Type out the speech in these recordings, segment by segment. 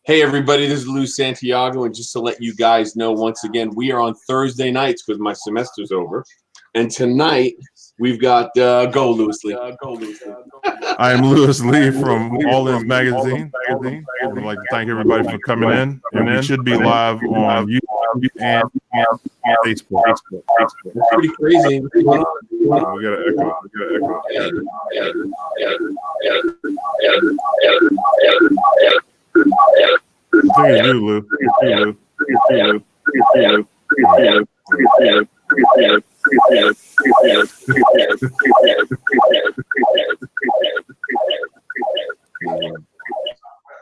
Hey everybody, this is Lou Santiago, and just to let you guys know once again, we are on Thursday nights because my semester's over, and tonight we've got Go Loosely. I am Louis Lee from All In's Magazine. I would like to thank everybody for coming in, and we should be live on YouTube and Facebook. It's pretty crazy. We got an echo. I think it's you, Lou.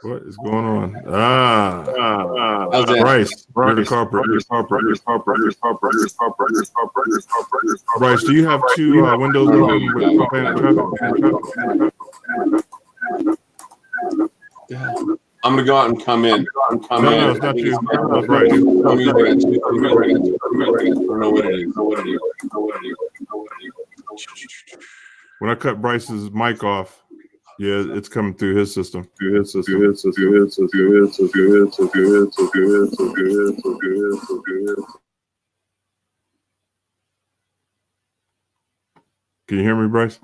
What is going on? Bryce, you're the carpet. Bryce, do you have two windows open with propane traffic? I'm gonna go out and come in. No, it's not you. That's Bryce. I don't know what it is. When I cut Bryce's mic off, yeah, it's coming through his system. Can you hear me, Bryce?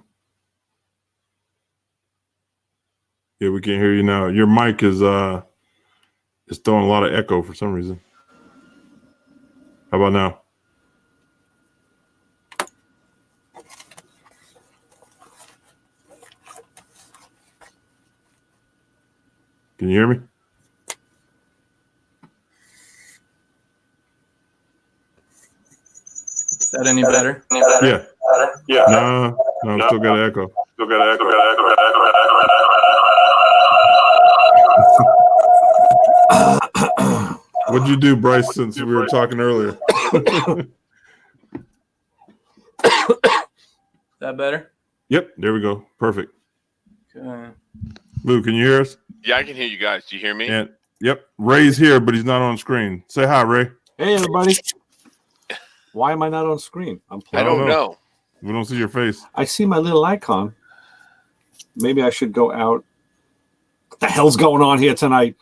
Yeah, we can hear you now. Your mic is throwing a lot of echo for some reason. How about now? Can you hear me? Is that any better? Yeah. No, still got an echo. What'd you do, Bryce, since we were talking earlier? Is that better? Yep, there we go. Perfect. Okay. Lou, can you hear us? Yeah, I can hear you guys. Do you hear me? And yep, Ray's here, but he's not on screen. Say hi, Ray. Hey, everybody. Why am I not on screen? I'm I don't know. We don't see your face. I see my little icon. Maybe I should go out. What the hell's going on here tonight?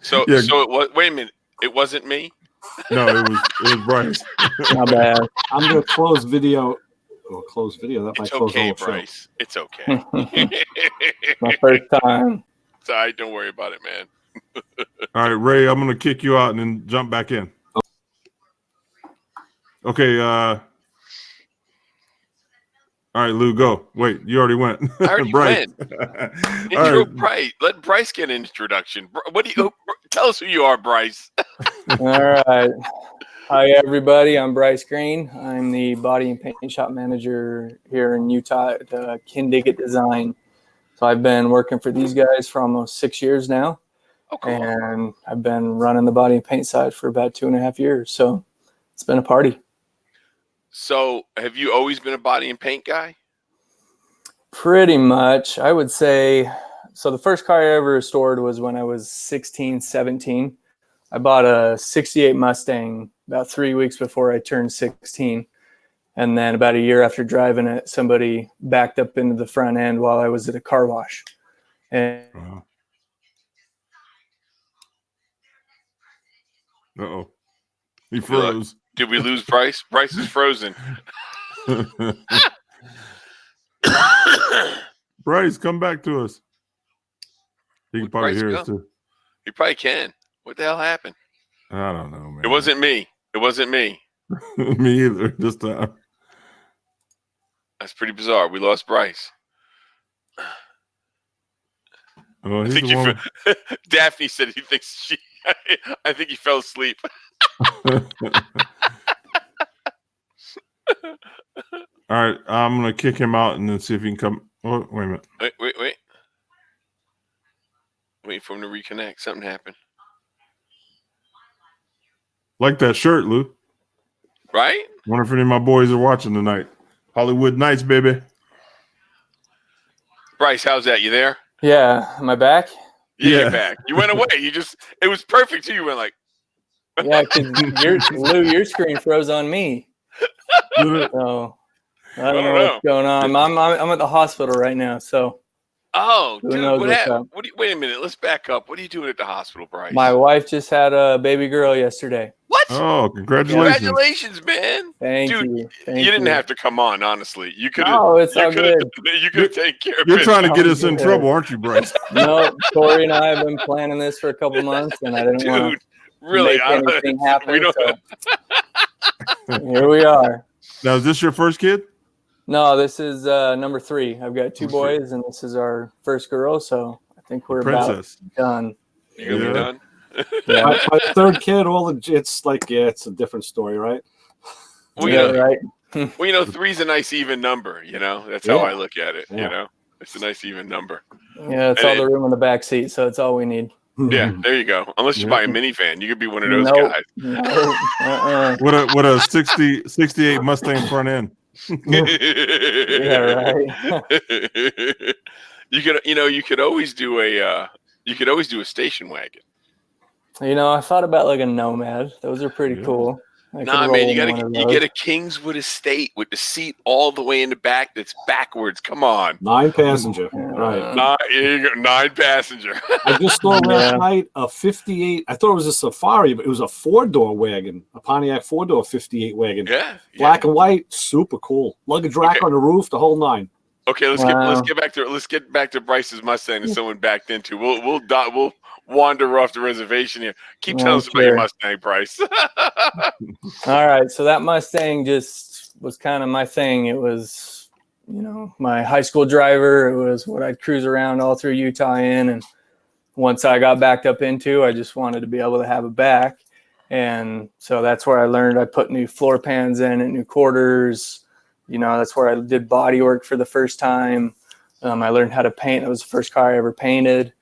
So Yeah. it was. Wait a minute. It wasn't me. No, it was Bryce. Not bad. I'm going to close video. Oh, close video. That might It's close okay, the whole Bryce. It's okay. My first time. It's all right. Don't worry about it, man. All right, Ray, I'm going to kick you out and then jump back in. Okay. All right, Lou, go. Wait, you already went. I already went. Intro Bryce. Let Bryce get an introduction. What do you tell us who you are, Bryce? All right. Hi, everybody. I'm Bryce Green. I'm the body and paint shop manager here in Utah at Kindig-It Design. So I've been working for these guys for almost 6 years now. Oh, cool. And I've been running the body and paint side for about 2.5 years. So it's been a party. So have you always been a body and paint guy? Pretty much. I would say, so the first car I ever restored was when I was 16, 17. I bought a 68 Mustang about 3 weeks before I turned 16. And then about a year after driving it, somebody backed up into the front end while I was at a car wash. And Uh-oh. He froze. Did we lose Bryce? Bryce is frozen. Bryce, come back to us. He can probably Bryce hear go? us too. He probably can. What the hell happened? I don't know, man. It wasn't me. Me either this time. That's pretty bizarre. We lost Bryce. Oh, I he's think the one. Daphne said he thinks I think he fell asleep. All right, I'm gonna kick him out and then see if he can come. Oh, wait a minute. Wait. Wait for him to reconnect. Something happened. Like that shirt, Lou. Right? Wonder if any of my boys are watching tonight. Hollywood Nights, baby. Bryce, how's that? You there? yeah, am I back? Yeah, you're back. You went away. It was perfect too. You went like, Yeah, because your screen froze on me. So I don't know what's going on. I'm at the hospital right now, so Oh, Who dude, knows what what's happened? up? Wait a minute. Let's back up. What are you doing at the hospital, Bryce? My wife just had a baby girl yesterday. What? Oh, congratulations. Congratulations, man. Thank Dude, you. Thank you didn't you. have to come on, honestly. You could have. No, it's you all could have. good. You could have taken care of You're it. trying to get Oh, us in yeah. trouble, aren't you, Bryce? No, Corey and I have been planning this for a couple months, and I didn't want Dude, to really? make anything happen. We don't. So here we are. Now, is this your first kid? No, this is number 3. I've got 2 boys, and this is our first girl. So I think we're Princess. about done. You gonna be done? Yeah, My third kid, it's like, it's a different story, right? Well, yeah, you know, right. well, you know, 3's a nice even number. You know, that's how I look at it. Yeah. You know, it's a nice even number. Yeah, it's all the room in the back seat, so it's all we need. Yeah, there you go. Unless you Yeah. buy a minivan, you could be one of those Nope. guys. No. What a 68 Mustang front end. Yeah, right. You could always do a station wagon. You know, I thought about like a Nomad. Those are pretty Yeah. cool. I Nah, could man, roll you in one of get those. a Kingswood Estate with the seat all the way in the back that's backwards. Come on. 9 passenger. Right. 9 passenger. I just saw last Yeah. night a 58. I thought it was a Safari, but it was a 4-door wagon, a Pontiac 4-door 58 wagon. Yeah. Black and white, super cool. Luggage rack on the roof, the whole 9. Okay, let's get back to Bryce's Mustang that someone backed into. We'll wander off the reservation here. Keep telling us about your Mustang, Bryce. All right, so that Mustang just was kind of my thing. It was, you know, my high school driver. It was what I'd cruise around all through Utah in, and once I got backed up into, I just wanted to be able to have it back. And so that's where I learned. I put new floor pans in it, new quarters. You know, that's where I did body work for the first time. I learned how to paint. It was the first car I ever painted.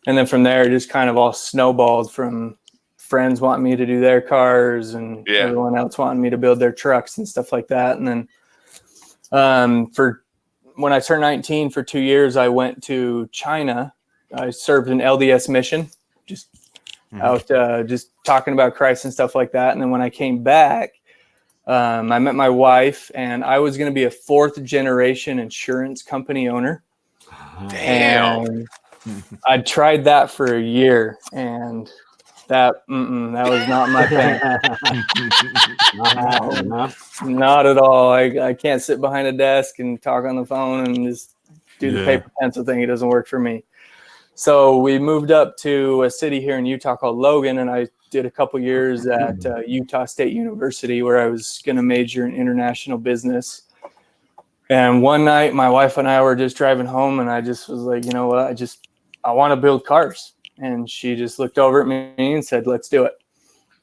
And then from there, it just kind of all snowballed from friends wanting me to do their cars and everyone else wanting me to build their trucks and stuff like that. And then for when I turned 19, for 2 years, I went to China. I served an LDS mission, just out just talking about Christ and stuff like that. And then when I came back, I met my wife, and I was going to be a 4th generation insurance company owner. Damn. And I tried that for a year, and that was not my thing. Not at all. I can't sit behind a desk and talk on the phone and just do the paper pencil thing. It doesn't work for me. So we moved up to a city here in Utah called Logan, and I did a couple years at Utah State University, where I was going to major in international business. And one night, my wife and I were just driving home, and I just was like, you know what? I want to build cars. And she just looked over at me and said, let's do it.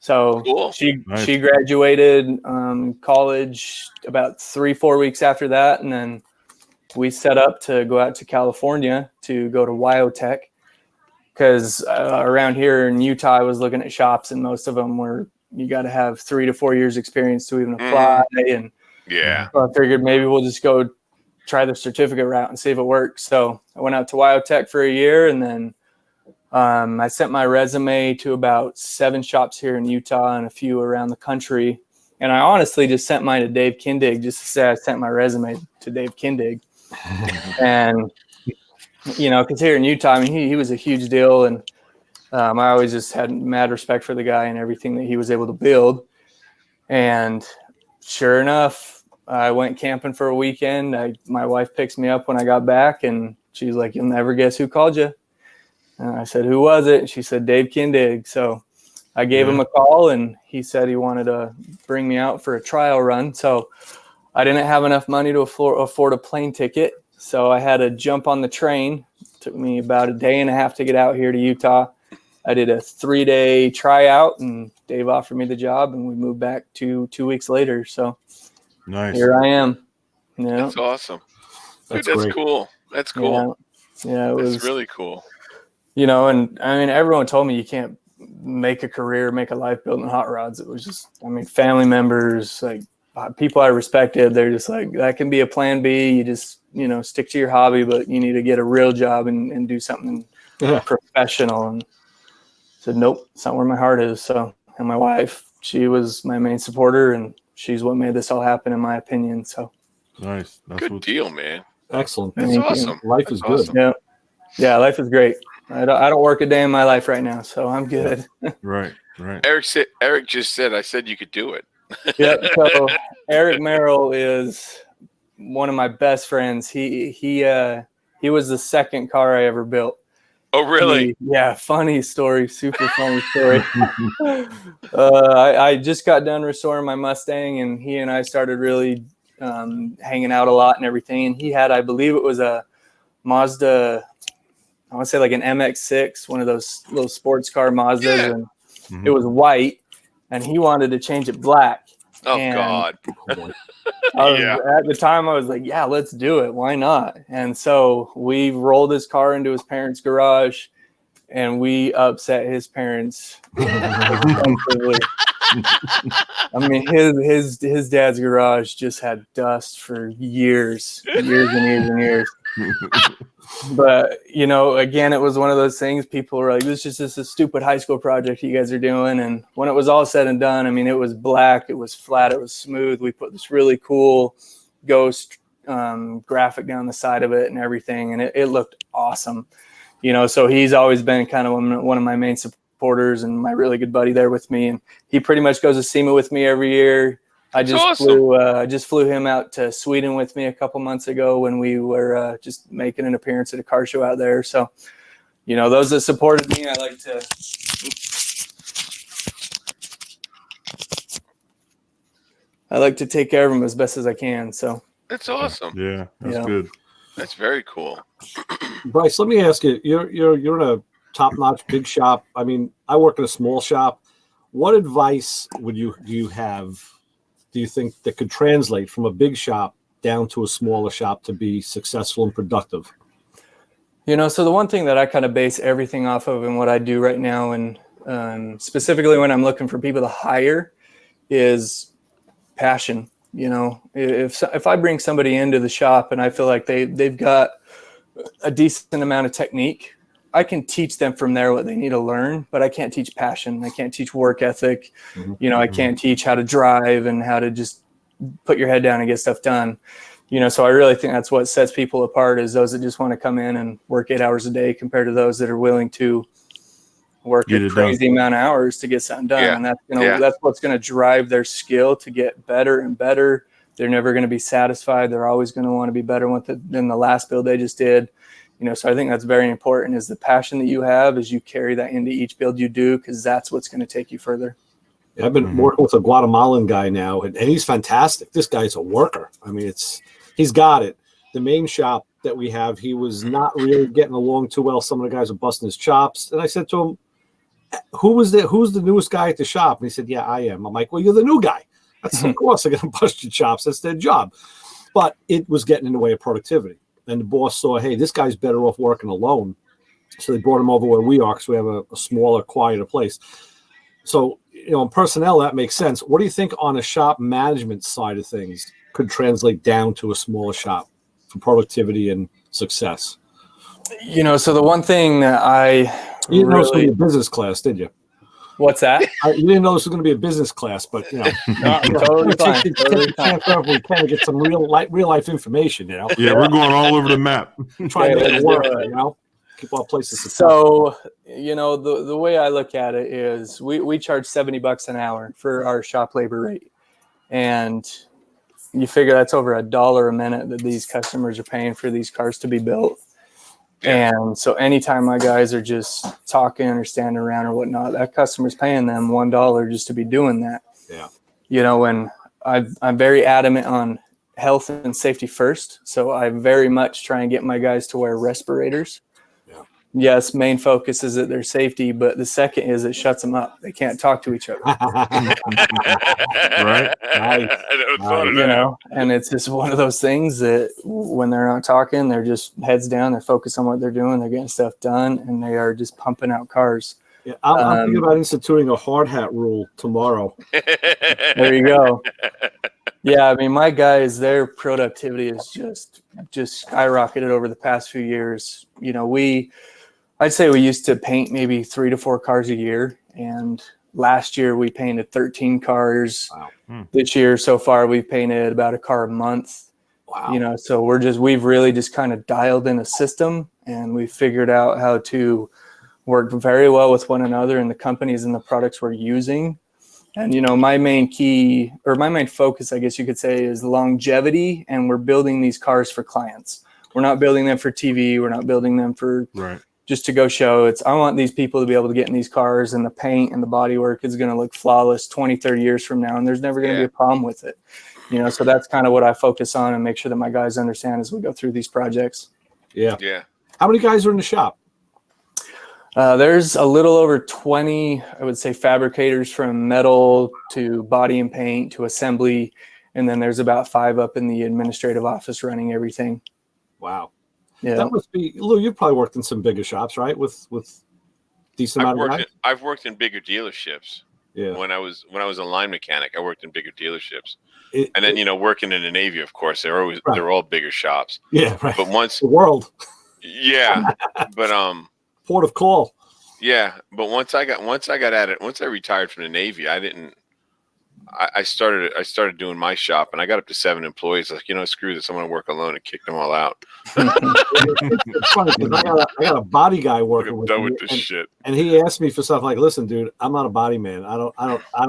So cool. She graduated college about 3-4 weeks after that. And then we set up to go out to California to go to Wyotech, because around here in Utah, I was looking at shops, and most of them were, you got to have 3 to 4 years experience to even apply. And so I figured maybe we'll just go try the certificate route and see if it works. So I went out to Wyotech for a year, and then I sent my resume to about 7 shops here in Utah and a few around the country. And I honestly just sent mine to Dave Kindig just to say I sent my resume to Dave Kindig. And, you know, because here in Utah, I mean, he was a huge deal. And I always just had mad respect for the guy and everything that he was able to build. And sure enough, I went camping for a weekend. My wife picks me up when I got back, and she's like, "You'll never guess who called you." And I said, "Who was it?" And she said, "Dave Kindig." So I gave him a call, and he said he wanted to bring me out for a trial run. So I didn't have enough money to afford a plane ticket, so I had to jump on the train. It took me about a day and a half to get out here to Utah. I did a 3-day tryout, and Dave offered me the job, and we moved back 2 weeks later. So nice. Here I am. Yeah. That's awesome. Dude, That's great. cool. That's cool. Yeah, it was really cool. You know, and I mean, everyone told me you can't make a career, make a life building hot rods. It was just, I mean, family members, like people I respected, they're just like, that can be a plan B. You just, you know, stick to your hobby, but you need to get a real job and do something professional. And I said, nope, it's not where my heart is. So, and my wife, she was my main supporter, and she's what made this all happen, in my opinion. So nice. Good deal, man. Excellent. That's awesome. Life is good. Yeah. Yeah, life is great. I don't work a day in my life right now, so I'm good. Right. Eric just said, I said you could do it. Yep. So Eric Merrill is one of my best friends. He was the second car I ever built. Oh, really? Yeah, funny story, super funny story. I just got done restoring my Mustang, and he and I started really hanging out a lot and everything. And he had, I believe it was a Mazda, I want to say like an MX-6, one of those little sports car Mazdas, Yeah. and it was white, and he wanted to change it black. Oh, And God. At the time, I was like, yeah, let's do it. Why not? And so we rolled his car into his parents' garage, and we upset his parents. I mean, his dad's garage just had dust for years and years. But, you know, again, it was one of those things. People were like, this is just a stupid high school project you guys are doing. And when it was all said and done, I mean, it was black, it was flat, it was smooth. We put this really cool ghost graphic down the side of it and everything. And it looked awesome. You know, so he's always been kind of one of my main supporters and my really good buddy there with me. And he pretty much goes to SEMA with me every year. I just flew him out to Sweden with me a couple months ago when we were just making an appearance at a car show out there. So, you know, those that supported me, I like to take care of them as best as I can. So that's awesome. Yeah, that's good. That's very cool. Bryce, let me ask you, you're in a top-notch big shop. I mean, I work in a small shop. What advice do you have, do you think, that could translate from a big shop down to a smaller shop to be successful and productive? You know, so the one thing that I kind of base everything off of and what I do right now, and specifically when I'm looking for people to hire, is passion. You know, if I bring somebody into the shop and I feel like they've got a decent amount of technique, I can teach them from there what they need to learn, but I can't teach passion. I can't teach work ethic. You know, I can't teach how to drive and how to just put your head down and get stuff done. You know, so I really think that's what sets people apart, is those that just want to come in and work 8 hours a day compared to those that are willing to work a crazy amount of hours to get something done. And that's, you know, that's what's going to drive their skill to get better and better. They're never going to be satisfied. They're always going to want to be better than the last build they just did. You know, so I think that's very important, is the passion that you have, is you carry that into each build you do, because that's what's going to take you further. Yeah, I've been working with a Guatemalan guy now, and he's fantastic. This guy's a worker. I mean, he's got it. The main shop that we have, he was not really getting along too well. Some of the guys were busting his chops. And I said to him, who's the newest guy at the shop? And he said, yeah, I am. I'm like, well, you're the new guy. That's, of course, they're going to bust your chops. That's their job. But it was getting in the way of productivity. And the boss saw, hey, this guy's better off working alone. So they brought him over where we are, because we have a smaller, quieter place. So, you know, in personnel, that makes sense. What do you think on a shop management side of things could translate down to a smaller shop for productivity and success? You know, so the one thing that you didn't know it was going to be a business class, did you? What's that? You didn't know this was going to be a business class, but, you know, totally fine. We can get some real life information, you know? Yeah, we're going all over the map. Try to make it work, you know? Keep our places successful. So, you know, the way I look at it is we charge $70 an hour for our shop labor rate. And you figure that's over $1 a minute that these customers are paying for these cars to be built. Yeah. And so anytime my guys are just talking or standing around or whatnot, that customer's paying them $1 just to be doing that. Yeah. You know, and I'm very adamant on health and safety first. So I very much try and get my guys to wear respirators. Yeah. Yes, main focus is that their safety, but the second is it shuts them up. They can't talk to each other. Right. You know, and it's just one of those things that when they're not talking, they're just heads down, they're focused on what they're doing, they're getting stuff done, and they are just pumping out cars. Yeah, I'm thinking about instituting a hard hat rule tomorrow. There you go. Yeah, I mean, my guys, their productivity is just skyrocketed over the past few years. You know, I'd say we used to paint maybe 3 to 4 cars a year, and last year we painted 13 cars. Wow. This year so far we've painted about a car a month, Wow. You know, so we've really just kind of dialed in a system, and we figured out how to work very well with one another and the companies and the products we're using. And, you know, my main focus, I guess you could say, is longevity. And we're building these cars for clients. We're not building them for TV. We're not building them for just to go show. I want these people to be able to get in these cars, and the paint and the bodywork is going to look flawless 20, 30 years from now. And there's never going to be a problem with it. You know, so that's kind of what I focus on and make sure that my guys understand as we go through these projects. Yeah. Yeah. How many guys are in the shop? There's a little over 20, I would say, fabricators, from metal to body and paint to assembly. And then there's about 5 up in the administrative office running everything. Wow. Yeah. That must be, Lou, you've probably worked in some bigger shops, right? With decent amount of guys? I've worked in bigger dealerships. Yeah. When I was a line mechanic, I worked in bigger dealerships. And then, you know, working in the Navy, of course, they're all bigger shops. Yeah, right. But once the world. Yeah. But port of call. Yeah, but once I got at it, once I retired from the Navy, I started doing my shop, and I got up to 7 employees. Like, you know, screw this, I'm gonna work alone, and kick them all out. It's funny because I got a body guy working with me, done with this shit. And he asked me for stuff like, "Listen, dude, I'm not a body man. I don't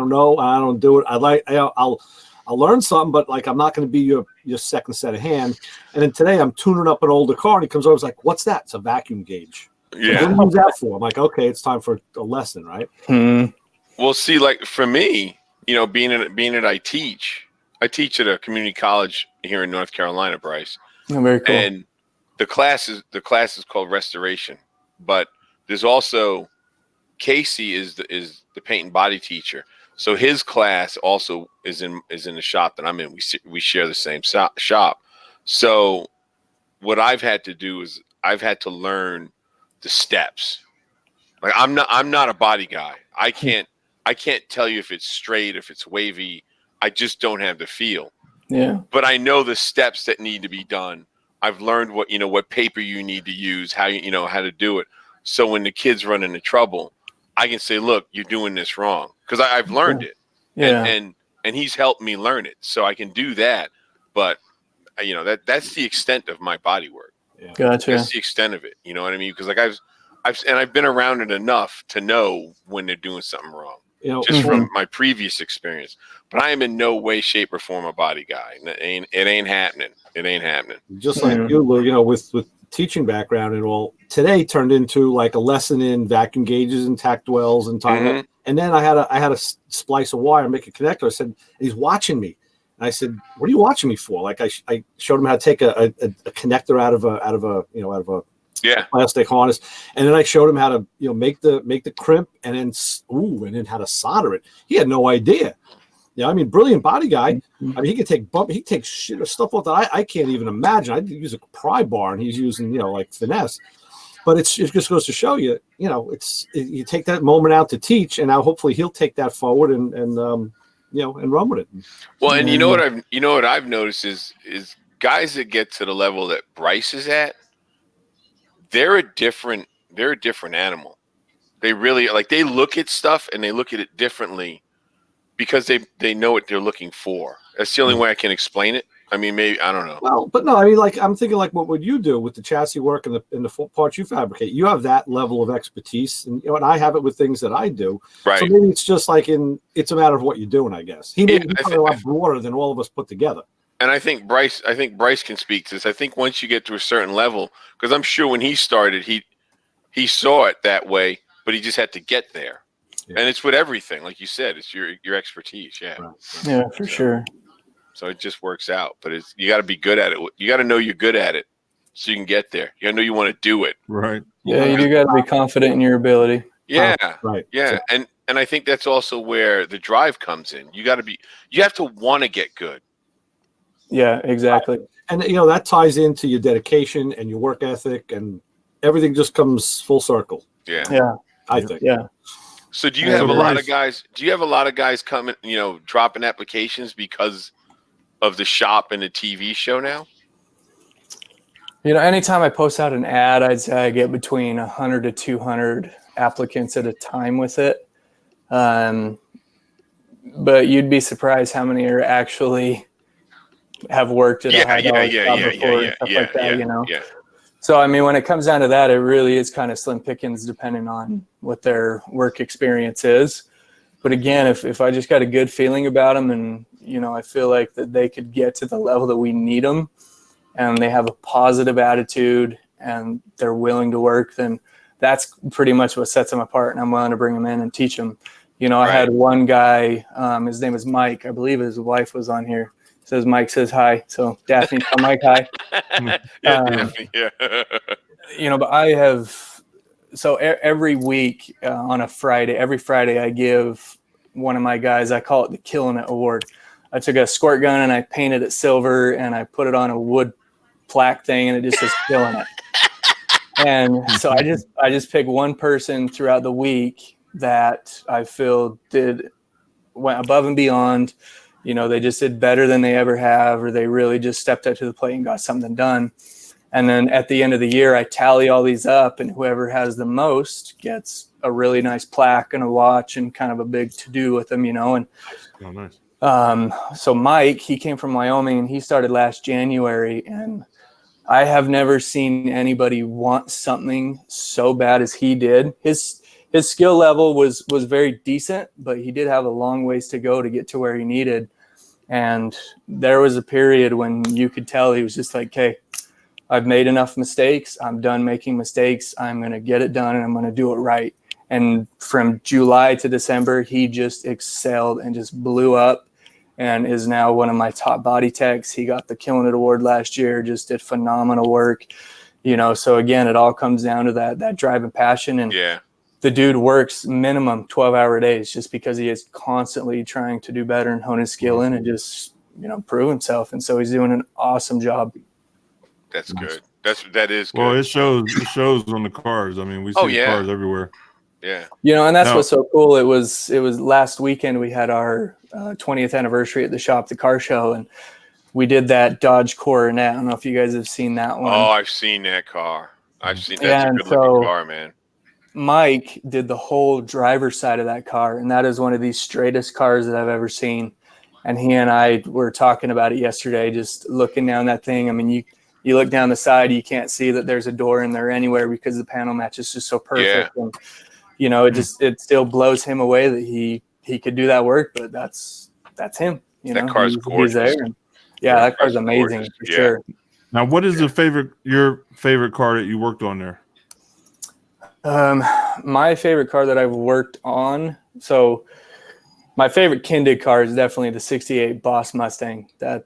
know. I don't do it. I'll learn something, but like I'm not going to be your second set of hand." And then today I'm tuning up an older car, and he comes over, he's like, "What's that?" It's a vacuum gauge. Yeah. What do you use that for? I'm like, okay, it's time for a lesson, right? Well, see, like for me, you know, being that I teach at a community college here in North Carolina, Bryce. Oh, very cool. And the class is called Restoration, but there's also Casey is the paint and body teacher. So his class also is in the shop that I'm in. We share the same shop. So what I've had to do is I've had to learn the steps. Like I'm not a body guy. I can't tell you if it's straight, if it's wavy. I just don't have the feel. Yeah. But I know the steps that need to be done. I've learned what paper you need to use, how how to do it. So when the kids run into trouble, I can say, "Look, you're doing this wrong," because I've learned it. Yeah. And he's helped me learn it, so I can do that. But you know that's the extent of my body work. Yeah. Gotcha. That's the extent of it. You know what I mean? Because like I've been around it enough to know when they're doing something wrong. You know, Just from my previous experience. But I am in no way, shape, or form a body guy. It ain't happening. It ain't happening. Just like you, Lou, you know, with teaching background and all, today turned into like a lesson in vacuum gauges and tack dwells and time. And then I had a splice of wire, make a connector. I said, he's watching me. And I said, "What are you watching me for?" Like I showed him how to take a connector out of a plastic harness, and then I showed him how to make the crimp, and then how to solder it. He had no idea. I mean, brilliant body guy. I mean, he takes shit or stuff off that I can't even imagine. I use a pry bar, and he's using like finesse. But it just goes to show you, you take that moment out to teach, and now hopefully he'll take that forward and run with it. Well, and you know what I've noticed is guys that get to the level that Bryce is at, they're a different animal. They really they look at stuff and they look at it differently because they know what they're looking for. That's the only way I can explain it. I mean, maybe I don't know. Well, but no, I mean, like I'm thinking, like what would you do with the chassis work and the parts you fabricate? You have that level of expertise, and and I have it with things that I do. Right. So maybe it's just like it's a matter of what you're doing, I guess. He's probably a lot broader than all of us put together. And I think Bryce can speak to this. I think once you get to a certain level, because I'm sure when he started, he saw it that way, but he just had to get there. Yeah. And it's with everything, like you said, it's your expertise. Yeah. Right. Yeah, for sure. So it just works out, but you got to be good at it. You got to know you're good at it, so you can get there. You got to know you want to do it. Right. Yeah, you do got to be confident in your ability. Yeah. Right. Yeah, and I think that's also where the drive comes in. You have to want to get good. Yeah, exactly. And that ties into your dedication and your work ethic, and everything just comes full circle. Yeah. Yeah. I think. Yeah. So do you have a lot of guys? Do you have a lot of guys coming, dropping applications because of the shop and the TV show now? Anytime I post out an ad, I'd say I get between 100 to 200 applicants at a time with it. But you'd be surprised how many are actually have worked at a high dollar job before and stuff like that, you know. Yeah. So I mean, when it comes down to that, it really is kind of slim pickings depending on what their work experience is. But again, if I just got a good feeling about them, and you know, I feel like that they could get to the level that we need them, and they have a positive attitude and they're willing to work, then that's pretty much what sets them apart. And I'm willing to bring them in and teach them. You know, I had one guy, his name is Mike. I believe his wife was on here. Says Mike says hi. So Daphne, tell Mike hi. Daphne, yeah. You know, but I have, so every week on a Friday, every Friday I give one of my guys, I call it the Killing It Award. I took a squirt gun and I painted it silver and I put it on a wood plaque thing and it just says Killing It. And so I just pick one person throughout the week that I feel went above and beyond. You know, they just did better than they ever have, or they really just stepped up to the plate and got something done. And then at the end of the year, I tally all these up, and whoever has the most gets a really nice plaque and a watch and kind of a big to-do with them, you know. And so Mike, he came from Wyoming, and he started last January, and I have never seen anybody want something so bad as he did. His skill level was very decent, but he did have a long ways to go to get to where he needed. And there was a period when you could tell he was just like, okay, I've made enough mistakes. I'm done making mistakes. I'm going to get it done and I'm going to do it right. And from July to December, he just excelled and just blew up and is now one of my top body techs. He got the Killing It Award last year, just did phenomenal work. You know, so again, it all comes down to that drive and passion. And the dude works minimum 12-hour days just because he is constantly trying to do better and hone his skill in and just, you know, prove himself. And so he's doing an awesome job. That's good. That is good. Well, it shows on the cars. I mean, we see the cars everywhere. Yeah. You know, and that's what's so cool. It was last weekend we had our 20th anniversary at the shop, the car show, and we did that Dodge Coronet. I don't know if you guys have seen that one. Oh, I've seen that car. That's a good looking car, man. Mike did the whole driver's side of that car, and that is one of the straightest cars that I've ever seen. And he and I were talking about it yesterday, just looking down that thing. I mean, you look down the side, you can't see that there's a door in there anywhere because the panel match is just so perfect. And, you know, it still blows him away that he could do that work, but that's him. You know, that car's gorgeous. He's there. Yeah, that car's amazing for sure. Now, what is your favorite car that you worked on there? My favorite car that I've worked on. So my favorite Kindig car is definitely the 68 Boss Mustang. That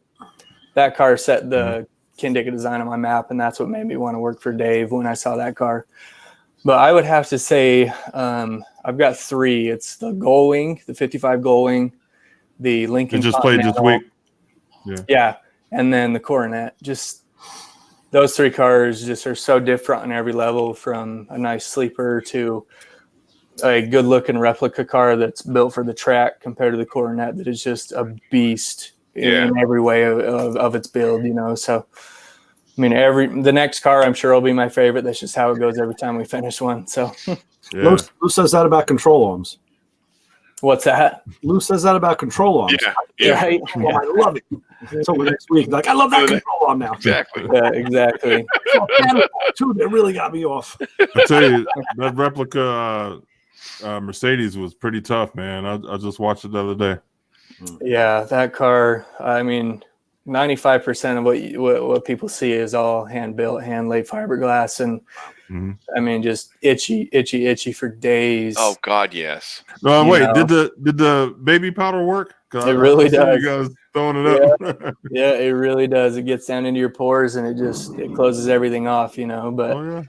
car set the Kindig-It Design on my map, and that's what made me want to work for Dave when I saw that car. But I would have to say I've got three. It's the Gullwing, the 55 Gullwing, the Lincoln. You just played this week. Yeah, and then the Coronet. Just those three cars just are so different on every level, from a nice sleeper to a good-looking replica car that's built for the track compared to the Coronet that is just a beast in every way of its build, you know. So, I mean, the next car I'm sure will be my favorite. That's just how it goes every time we finish one. So, Lou says that about control arms. What's that? Lou says that about control arms. Right? Well, I love it. So next week, like, I love that control arm now. Exactly. Yeah, exactly. Too, that really got me off. I tell you, that replica Mercedes was pretty tough, man. I just watched it the other day. Yeah, that car. I mean, 95% of what people see is all hand built, hand laid fiberglass, and I mean, just itchy for days. Oh God, yes. No, wait. Did the baby powder work? It really does. You guys throwing it up. Yeah, it really does. It gets down into your pores and it closes everything off, you know. But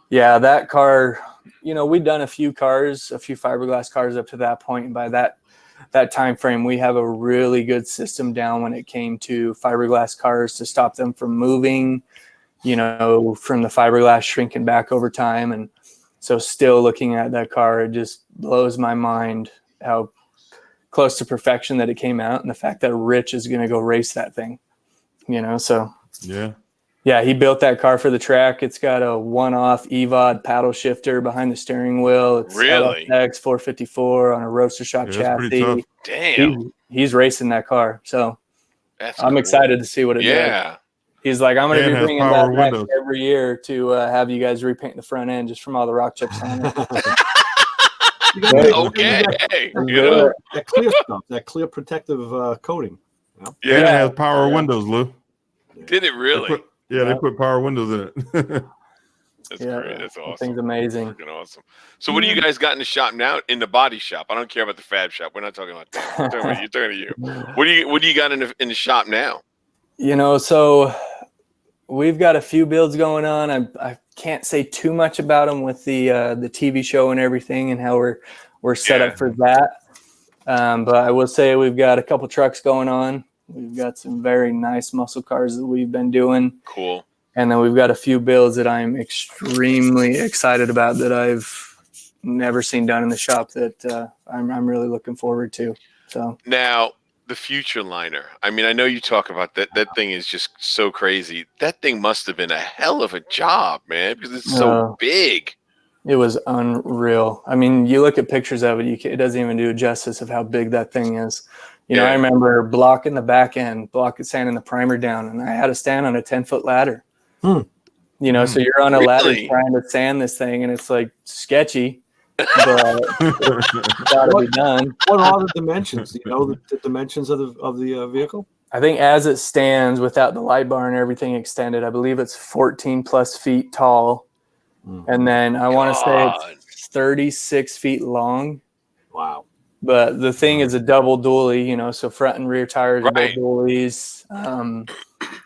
yeah, that car. You know, we've done a few fiberglass cars up to that point, and by that time frame, we have a really good system down when it came to fiberglass cars to stop them from moving, you know, from the fiberglass shrinking back over time. And so still looking at that car, it just blows my mind how close to perfection that it came out, and the fact that Rich is going to go race that thing, you know. So yeah, he built that car for the track. It's got a one-off EVOD paddle shifter behind the steering wheel. It's really LX 454 on a roaster shop chassis. Damn, he's racing that car. So That's I'm cool. excited to see what it does. Yeah. He's like, I'm going to And be has bringing power that back windows. every year to have you guys repaint the front end just from all the rock chips on it. Okay. That clear stuff, that clear protective coating. You know? And it Yeah. has power windows, Lou. Did it really? They put power windows in it. That's great. That's That awesome. thing's amazing. Freaking awesome. So what do you guys got in the shop now? In the body shop. I don't care about the fab shop. We're not talking about that. You're talking to you. What do you got in the shop now? You know, so we've got a few builds going on. I can't say too much about them with the TV show and everything and how we're set up for that. But I will say we've got a couple trucks going on. We've got some very nice muscle cars that we've been doing. Cool. And then we've got a few builds that I'm extremely excited about that I've never seen done in the shop that I'm really looking forward to. So now the Futureliner. I mean, I know you talk about that. That thing is just so crazy. That thing must have been a hell of a job, man, because it's so big. It was unreal. I mean, you look at pictures of it, it doesn't even do justice of how big that thing is. You know, I remember blocking the back end, sanding the primer down, and I had to stand on a 10-foot ladder. You know, so you're on a ladder trying to sand this thing, and it's like sketchy, but it's got to be done. What are the dimensions? Do you know the dimensions of the vehicle? I think as it stands, without the light bar and everything extended, I believe it's 14 plus feet tall, and then I want to say it's 36 feet long. Wow. But the thing is a double dually, you know, so front and rear tires are both dualies.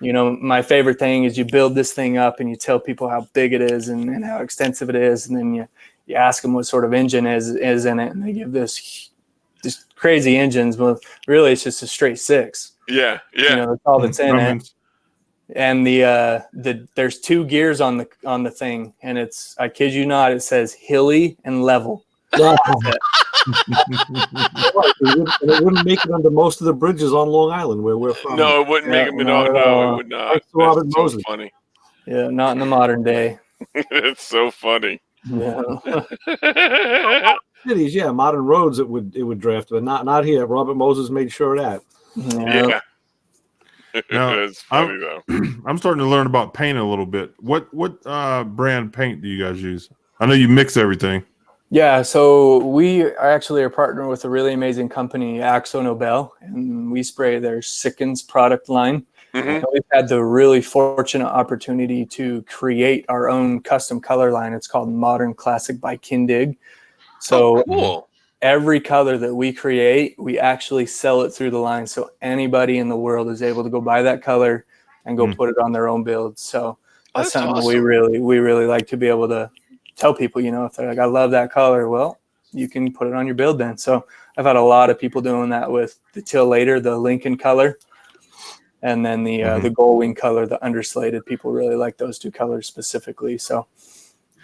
You know, my favorite thing is you build this thing up and you tell people how big it is and how extensive it is. And then you ask them what sort of engine is in it. And they give this crazy engines. Well, really, it's just a straight 6. Yeah. You know, that's all that's in it. And there's 2 gears on the thing. And I kid you not, it says hilly and level. It wouldn't make it under most of the bridges on Long Island where we're from. No, it wouldn't make them. No, it would not. That's so funny. Yeah, not in the modern day. It's so funny. Yeah. Cities, modern roads it would draft, but not here. Robert Moses made sure of that. Yeah. Now, it's funny though. I'm starting to learn about paint a little bit. What brand paint do you guys use? I know you mix everything. Yeah, so we are partnered with a really amazing company, Axo Nobel, and we spray their Sickens product line. And we've had the really fortunate opportunity to create our own custom color line. It's called Modern Classic by Kindig. So cool. Every color that we create, we actually sell it through the line. So anybody in the world is able to go buy that color and go put it on their own build. So that's something awesome. we really like to be able to tell people, you know, if they're like, I love that color, well, you can put it on your build then. So I've had a lot of people doing that with the Till Later, the Lincoln color, and then the gold wing color, the underslated. People really like those 2 colors specifically. So,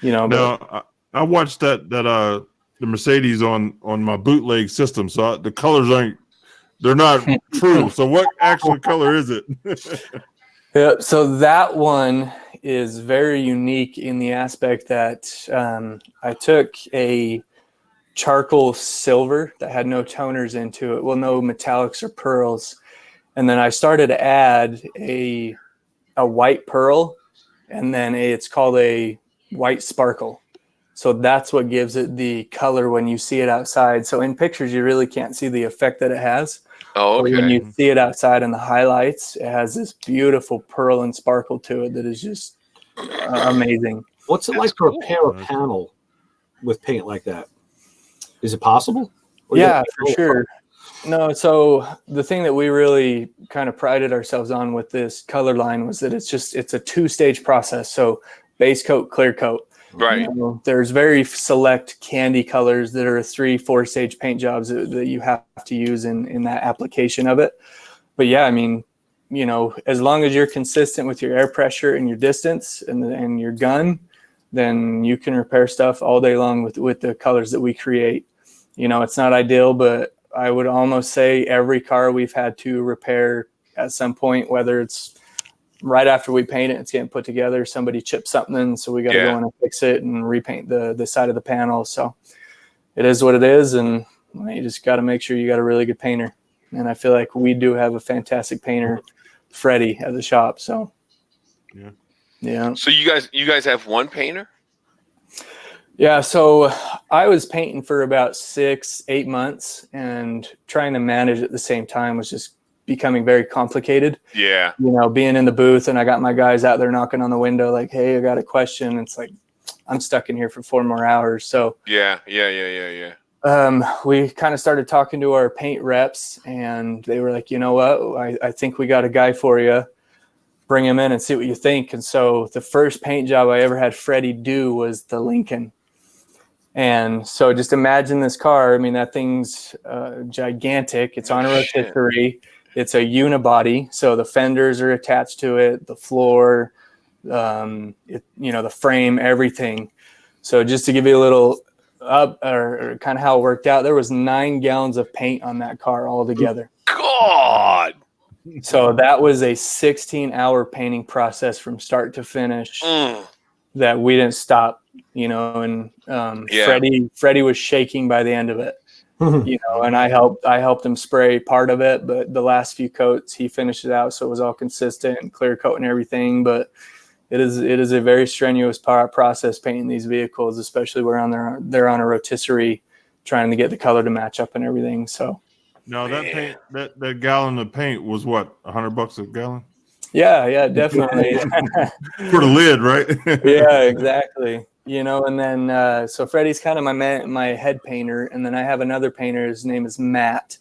you know. Now, I watched the Mercedes on my bootleg system, so the colors they're not true. So what actual color is it? Yeah, so that one is very unique in the aspect that I took a charcoal silver that had no toners into it, well, no metallics or pearls, and then I started to add a white pearl, and then it's called a white sparkle. So that's what gives it the color when you see it outside. So in pictures, you really can't see the effect that it has. Oh, okay. But when you see it outside in the highlights, it has this beautiful pearl and sparkle to it that is just amazing. What's it like to repair a panel with paint like that? Is it possible? Yeah, for sure. No, so the thing that we really kind of prided ourselves on with this color line was that it's a 2-stage process. So base coat, clear coat. Right. You know, there's very select candy colors that are 3-4 stage paint jobs that you have to use in that application of it. But yeah, I mean, you know, as long as you're consistent with your air pressure and your distance and your gun, then you can repair stuff all day long with the colors that we create. You know, it's not ideal, but I would almost say every car we've had to repair at some point, whether it's right after we paint it, it's getting put together, somebody chipped something in, so we got to go in and fix it and repaint the side of the panel. So it is what it is, and you just got to make sure you got a really good painter. And I feel like we do have a fantastic painter, Freddie, at the shop. So, yeah. So you guys have one painter? Yeah. So I was painting for about 6-8 months, and trying to manage at the same time was just becoming very complicated. Yeah. You know, being in the booth and I got my guys out there knocking on the window like, hey, I got a question. It's like, I'm stuck in here for 4 more hours. So Yeah. we kind of started talking to our paint reps, and they were like, you know what, I think we got a guy for you. Bring him in and see what you think. And so the first paint job I ever had Freddie do was the Lincoln. And so just imagine this car. I mean, that thing's gigantic. It's on a rotisserie. It's a unibody. So the fenders are attached to it, the floor, the frame, everything. So just to give you a little or kind of how it worked out, there was 9 gallons of paint on that car altogether. God. So that was a 16-hour painting process from start to finish that we didn't stop, and Freddie was shaking by the end of it, and I helped him spray part of it, but the last few coats he finished it out so it was all consistent and clear coat and everything. But it is a very strenuous process painting these vehicles, especially where they're on a rotisserie, trying to get the color to match up and everything. So now that paint, that gallon of paint was what, $100 a gallon? Yeah, definitely. For the lid, right? Yeah, exactly. And then so Freddie's kind of my head painter, and then I have another painter. His name is Matt,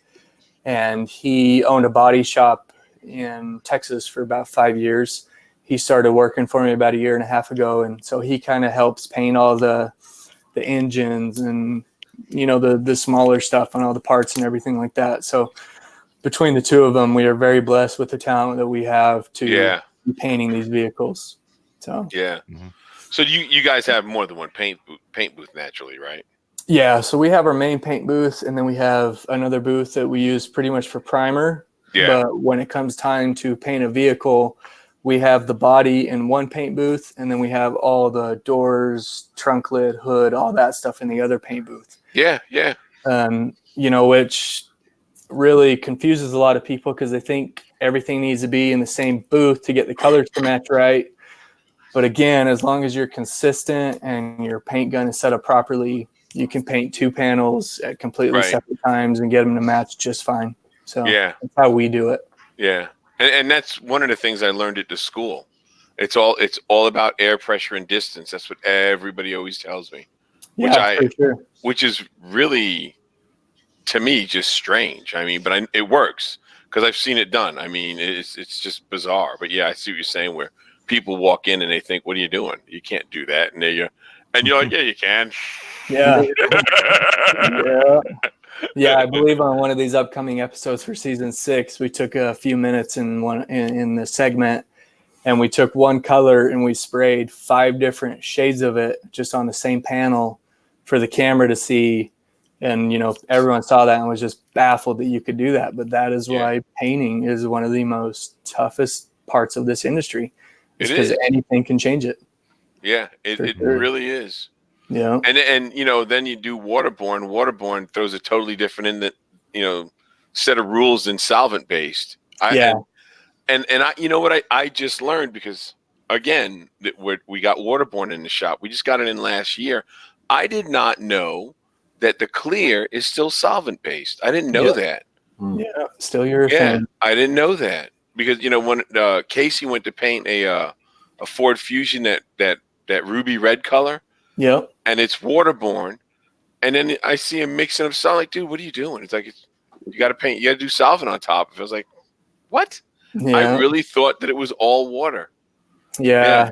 and he owned a body shop in Texas for about 5 years. He started working for me about 1.5 years ago, and so he kind of helps paint all the engines and the smaller stuff and all the parts and everything like that. So between the two of them, we are very blessed with the talent that we have to be painting these vehicles. So So you guys have more than one paint booth naturally, right? Yeah, so we have our main paint booth, and then we have another booth that we use pretty much for primer. Yeah. But when it comes time to paint a vehicle, we have the body in one paint booth, and then we have all the doors, trunk lid, hood, all that stuff in the other paint booth. Yeah. Which really confuses a lot of people because they think everything needs to be in the same booth to get the colors to match right. But again, as long as you're consistent and your paint gun is set up properly, you can paint 2 panels at completely separate times and get them to match just fine. So that's how we do it. Yeah. And that's one of the things I learned at the school. It's all about air pressure and distance. That's what everybody always tells me. Which is really, to me, just strange. I mean, but it works because I've seen it done. I mean, it's just bizarre. But yeah, I see what you're saying, where people walk in and they think, "What are you doing? You can't do that." And you're like, "Yeah, you can." Yeah. Yeah, I believe on one of these upcoming episodes for season 6, we took a few minutes in the segment, and we took one color and we sprayed 5 different shades of it just on the same panel for the camera to see. And, everyone saw that and was just baffled that you could do that. But that is why painting is one of the most toughest parts of this industry. It's because anything can change it. Yeah, it really is. Yeah. And then you do waterborne. Waterborne throws a totally different set of rules than solvent based. And I what I just learned, because again, we got waterborne in the shop. We just got it in last year. I did not know that the clear is still solvent based. I didn't know that. Yeah, still your thing. I didn't know that, because when Casey went to paint a Ford Fusion that ruby red color. Yep. And it's waterborne, and then I see him mixing up solvent. Like, dude, what are you doing? It's like, you got to paint. You got to do solvent on top. I was like, what? Yeah. I really thought that it was all water. Yeah.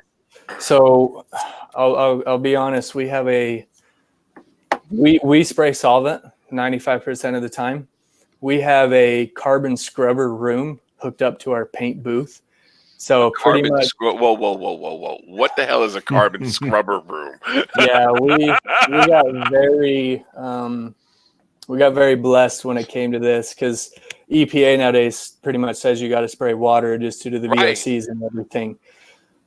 So I'll be honest. We have we spray solvent 95% of the time. We have a carbon scrubber room hooked up to our paint booth. So pretty much. Whoa! What the hell is a carbon scrubber room? Yeah, we got very blessed when it came to this, because EPA nowadays pretty much says you got to spray water just due to the VOCs and everything.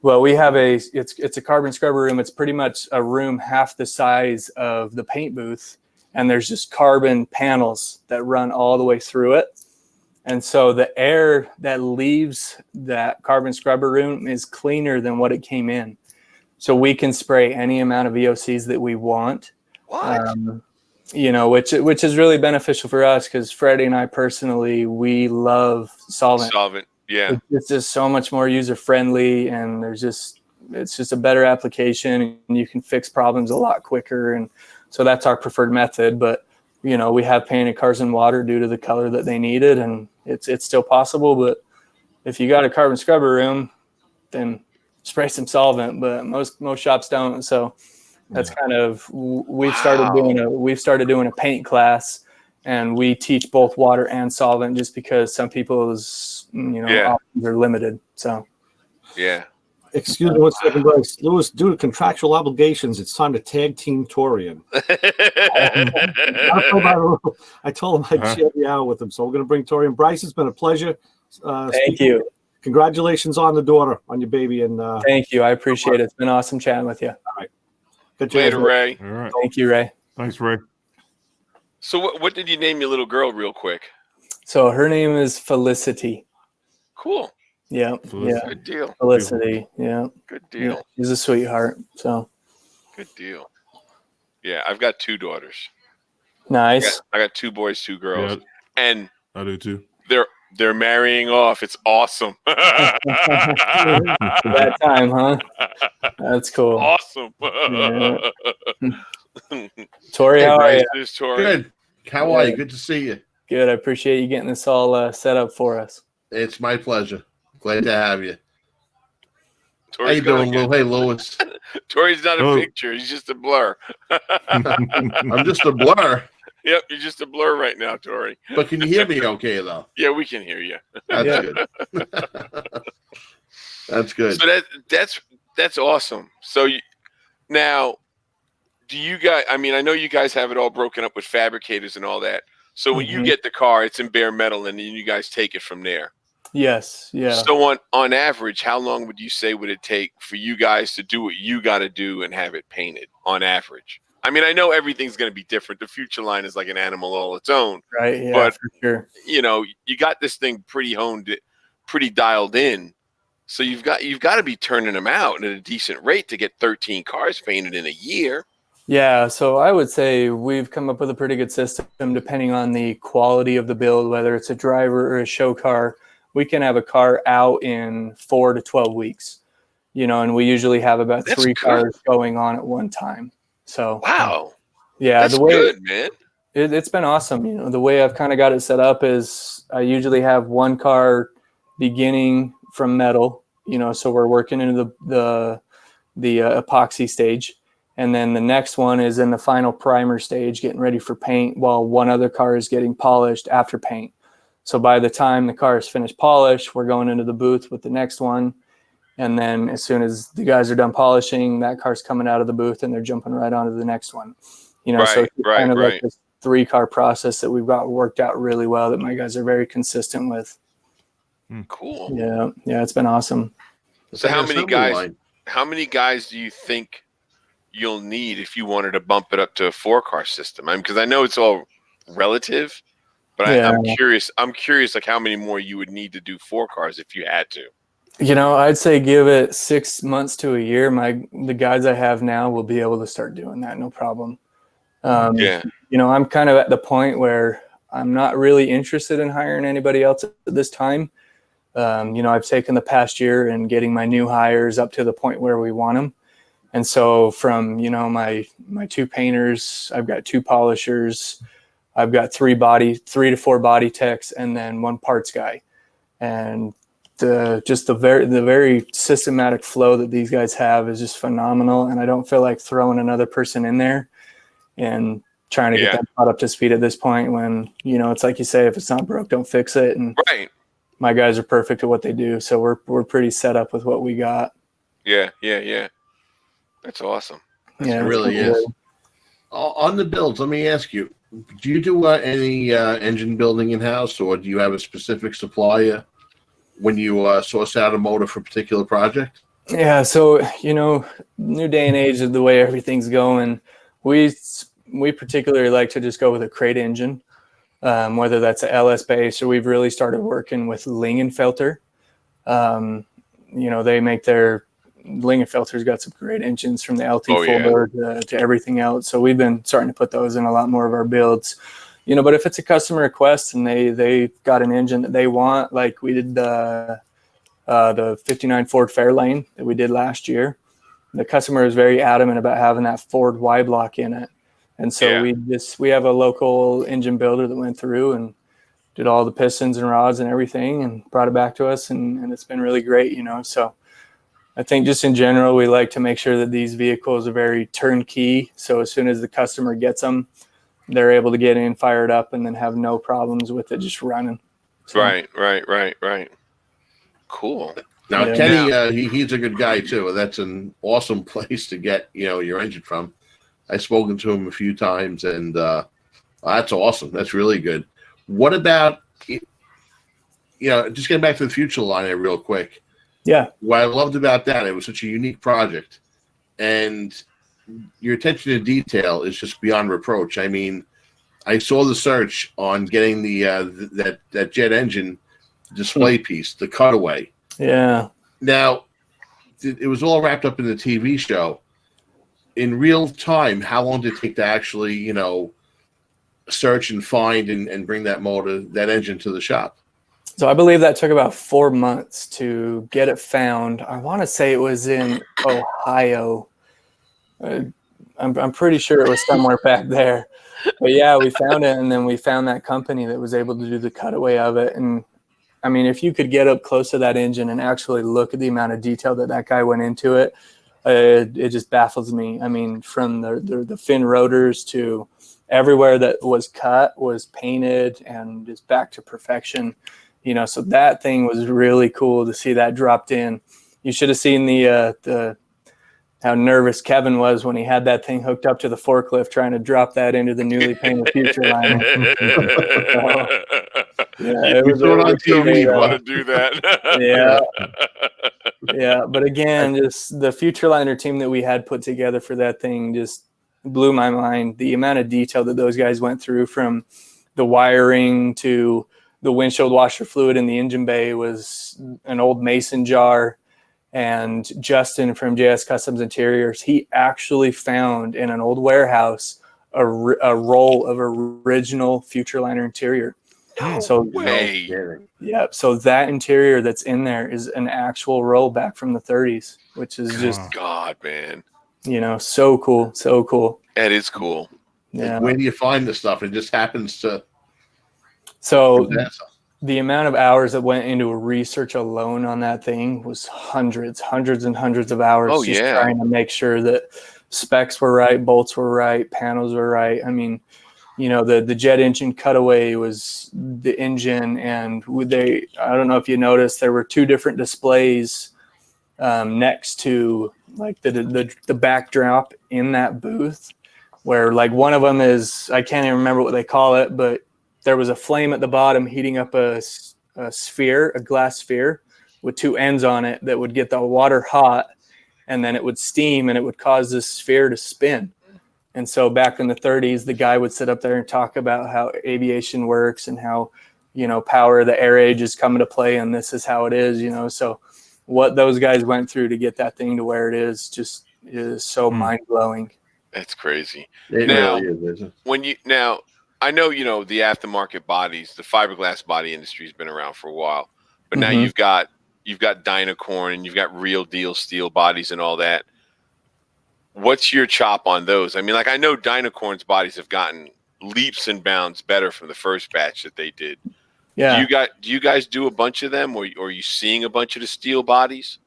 Well, we have it's a carbon scrubber room. It's pretty much a room half the size of the paint booth, and there's just carbon panels that run all the way through it. And so the air that leaves that carbon scrubber room is cleaner than what it came in. So we can spray any amount of VOCs that we want. What? Which is really beneficial for us because Freddie and I personally, we love solvent. Yeah. It's just so much more user friendly, and it's just a better application, and you can fix problems a lot quicker. And so that's our preferred method. But we have painted cars in water due to the color that they needed, and it's still possible. But if you got a carbon scrubber room, then spray some solvent. But most shops don't. So that's kind of we've started doing a paint class, and we teach both water and solvent just because some people's options are limited. So yeah. Excuse me 1 second, Bryce. Lewis, due to contractual obligations, it's time to tag team Torian. I told him I'd share the hour with him, so we're going to bring Torian. Bryce, it's been a pleasure. Thank you. Congratulations on the daughter, on your baby. And thank you. I appreciate it. It's been awesome chatting with you. All right. Good Later, Ray. All right. Thank you, Ray. Thanks, Ray. So what did you name your little girl real quick? So her name is Felicity. Cool. Yeah. Felicity. Yeah. Good deal. Felicity. Yeah. Good deal. Yeah. She's a sweetheart. So Good deal. Yeah, I've got 2 daughters. nice. I got 2 boys, 2 girls. Yeah, And I do too. they're marrying off. It's awesome. That time, huh? That's cool. Awesome. Yeah. Tori, how are you? There's Tori. Good. How are you? Good to see you. Good. I appreciate you getting this all set up for us. It's my pleasure. Glad to have you. How Tori's you doing, good. Lou? Hey, Lewis. Tori's not a Oh. picture. He's just a blur. I'm just a blur, Yep, you're just a blur right now, Tori. but can you hear me okay, though? Yeah, we can hear you. That's Yeah. good. That's good. So that's awesome. So now, do you guys? I mean, I know you guys have it all broken up with fabricators and all that. So when you get the car, it's in bare metal, and then you guys take it from there. Yes. Yeah. So on average, how long would you say would it take for you guys to do what you got to do and have it painted on average? I mean, I know everything's going to be different. The Futureliner is like an animal all its own. Right. Yeah. But for sure. You got this thing pretty honed, pretty dialed in. So you've got to be turning them out at a decent rate to get 13 cars painted in a year. Yeah, so I would say we've come up with a pretty good system depending on the quality of the build, whether it's a driver or a show car. We can have a car out in 4 to 12 weeks, and we usually have about That's 3 good. cars going on at one time. So Wow. yeah, That's the way good, man. it's been awesome. The way I've kind of got it set up is I usually have one car beginning from metal, so we're working into the epoxy stage. And then the next one is in the final primer stage, getting ready for paint, while one other car is getting polished after paint. So by the time the car is finished polished, we're going into the booth with the next one. And then as soon as the guys are done polishing, that car's coming out of the booth and they're jumping right onto the next one. So it's kind of like this 3-car process that we've got worked out really well that my guys are very consistent with. Cool. Yeah, it's been awesome. So how many Assembly guys? line. How many guys do you think you'll need if you wanted to bump it up to a 4-car system? I mean, because I know it's all relative, but I'm curious. I'm curious, like how many more you would need to do 4 cars if you had to. I'd say give it 6 months to a year. The guys I have now will be able to start doing that, no problem. I'm kind of at the point where I'm not really interested in hiring anybody else at this time. I've taken the past year and getting my new hires up to the point where we want them. And so from, my 2 painters, I've got 2 polishers, I've got 3 to 4 body techs, and then 1 parts guy. And the very systematic flow that these guys have is just phenomenal. And I don't feel like throwing another person in there and trying to get them caught up to speed at this point when, it's like you say, if it's not broke, don't fix it. And Right. my guys are perfect at what they do. So we're pretty set up with what we got. Yeah. That's awesome. Yeah, It really is. On the builds, let me ask you, do you do any engine building in-house, or do you have a specific supplier when you source out a motor for a particular project? Yeah, so new day and age of the way everything's going, we particularly like to just go with a crate engine. whether that's a LS base or we've really started working with Lingenfelter. They make their Lingenfelter's got some great engines from the LT4 to everything else. So we've been starting to put those in a lot more of our builds. But if it's a customer request and they got an engine that they want, like we did the 59 Ford Fairlane that we did last year, the customer is very adamant about having that Ford Y block in it. And so we have a local engine builder that went through and did all the pistons and rods and everything and brought it back to us. And it's been really great, So I think just in general, we like to make sure that these vehicles are very turnkey. So as soon as the customer gets them, they're able to get in, fired up, and then have no problems with it just running. So, Right. Cool. Now, Kenny, he's a good guy too. That's an awesome place to get, your engine from. I've spoken to him a few times, and that's awesome. That's really good. What about, just getting back to the Futureliner real quick. Yeah. What I loved about that, it was such a unique project, and your attention to detail is just beyond reproach. I mean, I saw the search on getting the that jet engine display piece, the cutaway. Yeah. Now, it was all wrapped up in the TV show. In real time, how long did it take to actually, search and find and bring that engine to the shop? So I believe that took about 4 months to get it found. I want to say it was in Ohio. I'm pretty sure it was somewhere back there. But yeah, we found it, and then we found that company that was able to do the cutaway of it. And I mean, if you could get up close to that engine and actually look at the amount of detail that guy went into it, it just baffles me. I mean, from the fin rotors to everywhere that was cut was painted and just back to perfection. So that thing was really cool to see that dropped in. You should have seen the how nervous Kevin was when he had that thing hooked up to the forklift trying to drop that into the newly painted Futureliner. It was on TV. Want to do that? Yeah. But again, just the Futureliner team that we had put together for that thing just blew my mind. The amount of detail that those guys went through, from the wiring to the windshield washer fluid in the engine bay was an old mason jar. And Justin from JS Customs Interiors, he actually found in an old warehouse a roll of original Futureliner interior. So that interior that's in there is an actual roll back from the 30s, which is just God, man. So cool. That is cool. Yeah. Where do you find this stuff? It just happens to. So the amount of hours that went into research alone on that thing was hundreds and hundreds of hours. Trying to make sure that specs were right, bolts were right, panels were right. I mean, the jet engine cutaway was the engine, and I don't know if you noticed, there were 2 different displays next to like the backdrop in that booth, where like one of them is, I can't even remember what they call it, but there was a flame at the bottom heating up a glass sphere with 2 ends on it that would get the water hot, and then it would steam and it would cause this sphere to spin. And so back in the 30s, the guy would sit up there and talk about how aviation works and how, power of the air age is coming to play, and this is how it is, So what those guys went through to get that thing to where it is just is so mind-blowing. That's crazy. It really is. I know, the aftermarket bodies, the fiberglass body industry has been around for a while, but now you've got Dynacorn and you've got real deal steel bodies and all that. What's your chop on those? I mean, like, I know Dynacorn's bodies have gotten leaps and bounds better from the first batch that they did. Yeah. Do you guys do a bunch of them, or are you seeing a bunch of the steel bodies?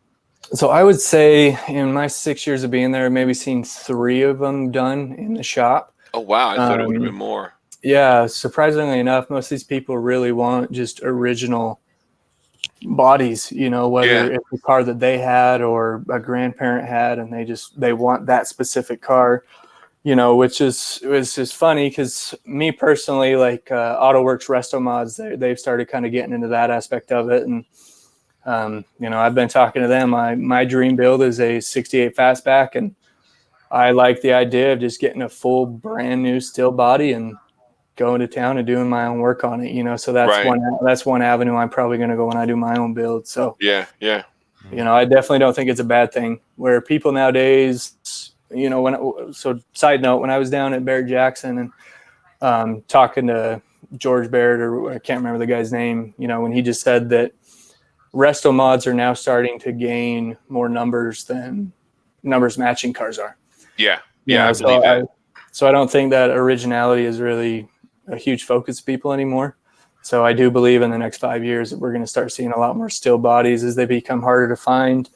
So I would say in my 6 years of being there, I've maybe seen 3 of them done in the shop. Oh, wow. I thought it would have been more. Yeah, surprisingly enough, most of these people really want just original bodies, whether it's a car that they had or a grandparent had, and they want that specific car, which is just funny because me personally, like AutoWorks Restomods, they've started kind of getting into that aspect of it. And, I've been talking to them. My dream build is a 68 fastback, and I like the idea of just getting a full brand new steel body and going to town and doing my own work on it, you know. So that's Right. one avenue I'm probably going to go when I do my own build. So Yeah. you know, I definitely don't think it's a bad thing. Where people nowadays, you know, so side note, when I was down at Barrett Jackson and talking to George Barrett, or I can't remember the guy's name, you know, when he just said that Restomods are now starting to gain more numbers than numbers matching cars are. Yeah. You know, I believe that. So I don't think that originality is really a huge focus of people anymore. So I do believe in the next 5 years that we're going to start seeing a lot more steel bodies as they become harder to find.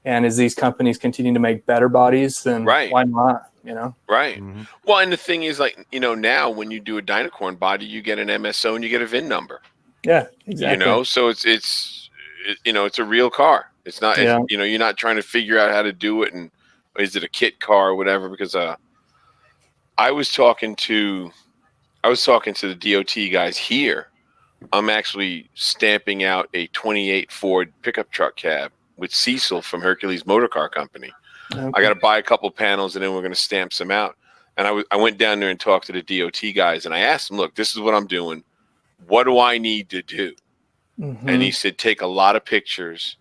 And as these companies continue to make better bodies, then why not, you know? Right. Well, and the thing is, like, you know, now when you do a Dynacorn body, you get an MSO and you get a VIN number. Yeah, exactly. You know, so it's you know, it's a real car. It's not, you know, you're not trying to figure out how to do it and is it a kit car or whatever, because I was talking to the DOT guys here. I'm actually stamping out a 28 Ford pickup truck cab with Cecil from Hercules Motor Car Company. Okay. I got to buy a couple panels and then we're going to stamp some out. And I went down there and talked to the DOT guys and I asked them, look, this is what I'm doing. What do I need to do? And he said, take a lot of pictures.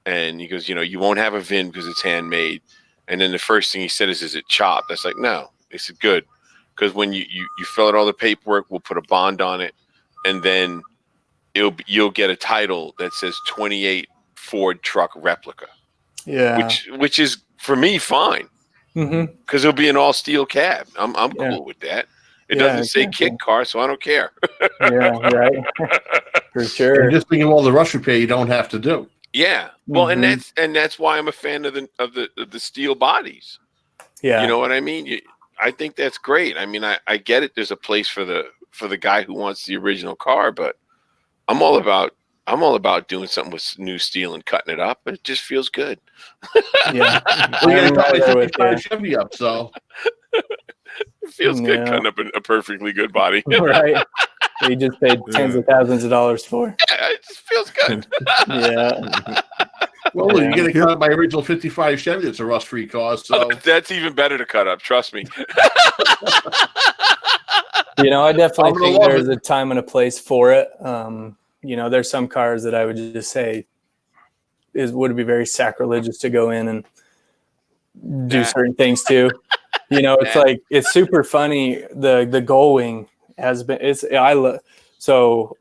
And he goes, you know, you won't have a VIN because it's handmade. And then the first thing he said is it chopped? That's like, no. He said, good. Because when you fill out all the paperwork, we'll put a bond on it. And then you'll get a title that says 28 Ford truck replica. Yeah. Which is, for me, fine. Because it'll be an all steel cab. I'm cool with that. It doesn't say kit car, so I don't care. Yeah, right. For sure. And just think of all the rush repair you don't have to do. Yeah. Well, and that's why I'm a fan of the steel bodies. Yeah. You know what I mean? I think that's great. I mean, I get it. There's a place for the guy who wants the original car, but I'm all about doing something with new steel and cutting it up, and it just feels good. Yeah. Well, you got to cut my 55 Chevy up, so it feels good cutting up a perfectly good body. Right. You just paid tens of thousands of dollars for. Yeah, it just feels good. Yeah. Well, you're going to cut up my original 55 Chevy. It's a rust-free car, so that's even better to cut up. Trust me. You know, I definitely think there's a time and a place for it. You know, there's some cars that I would just say would be very sacrilegious to go in and do certain things to. You know, it's like, it's super funny. The Gullwing has been, so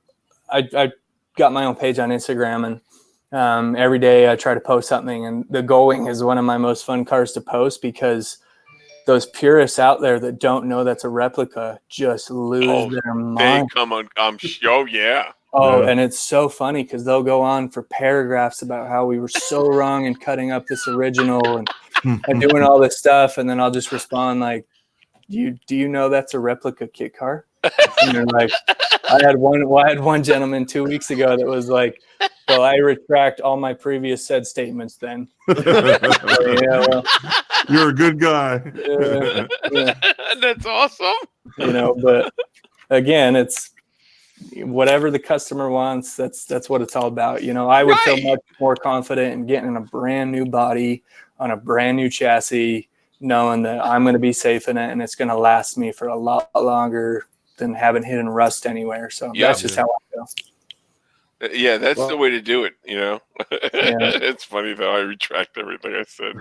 I got my own page on Instagram, and every day I try to post something, and the Gullwing is one of my most fun cars to post because those purists out there that don't know that's a replica just lose their mind. They come on, yeah. Oh, and it's so funny because they'll go on for paragraphs about how we were so wrong in cutting up this original and doing all this stuff, and then I'll just respond like, do you know that's a replica kit car? And they're like, I had one gentleman 2 weeks ago that was like, well, I retract all my previous said statements then. Well, you're a good guy. That's awesome. You know, but again, it's whatever the customer wants. That's what it's all about. You know, I would feel much more confident in getting a brand new body on a brand new chassis, knowing that I'm going to be safe in it and it's going to last me for a lot longer than having hidden rust anywhere. So that's just how I feel. Yeah, that's the way to do it, you know. It's funny though, I retract everything I said.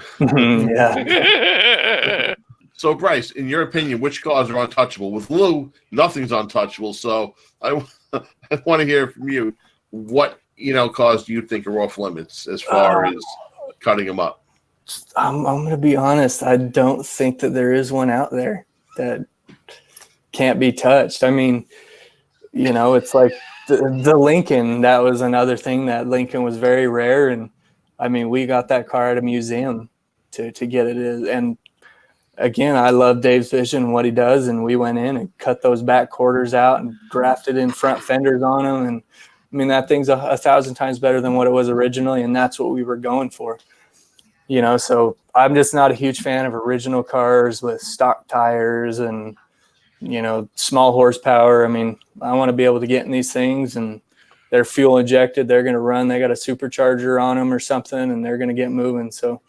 Yeah. So Bryce, in your opinion, which cars are untouchable? With Lou, nothing's untouchable. So I want to hear from you. What cars do you think are off limits as far as cutting them up? I'm going to be honest. I don't think that there is one out there that can't be touched. I mean, you know, it's like the Lincoln. That was another thing. That Lincoln was very rare, and I mean, we got that car at a museum to get it. And again, I love Dave's vision and what he does, and we went in and cut those back quarters out and grafted in front fenders on them. And I mean, that thing's 1,000 times better than what it was originally, and that's what we were going for. You know, so I'm just not a huge fan of original cars with stock tires and, you know, small horsepower. I mean, I want to be able to get in these things and they're fuel injected. They're going to run. They got a supercharger on them or something, and they're going to get moving. So,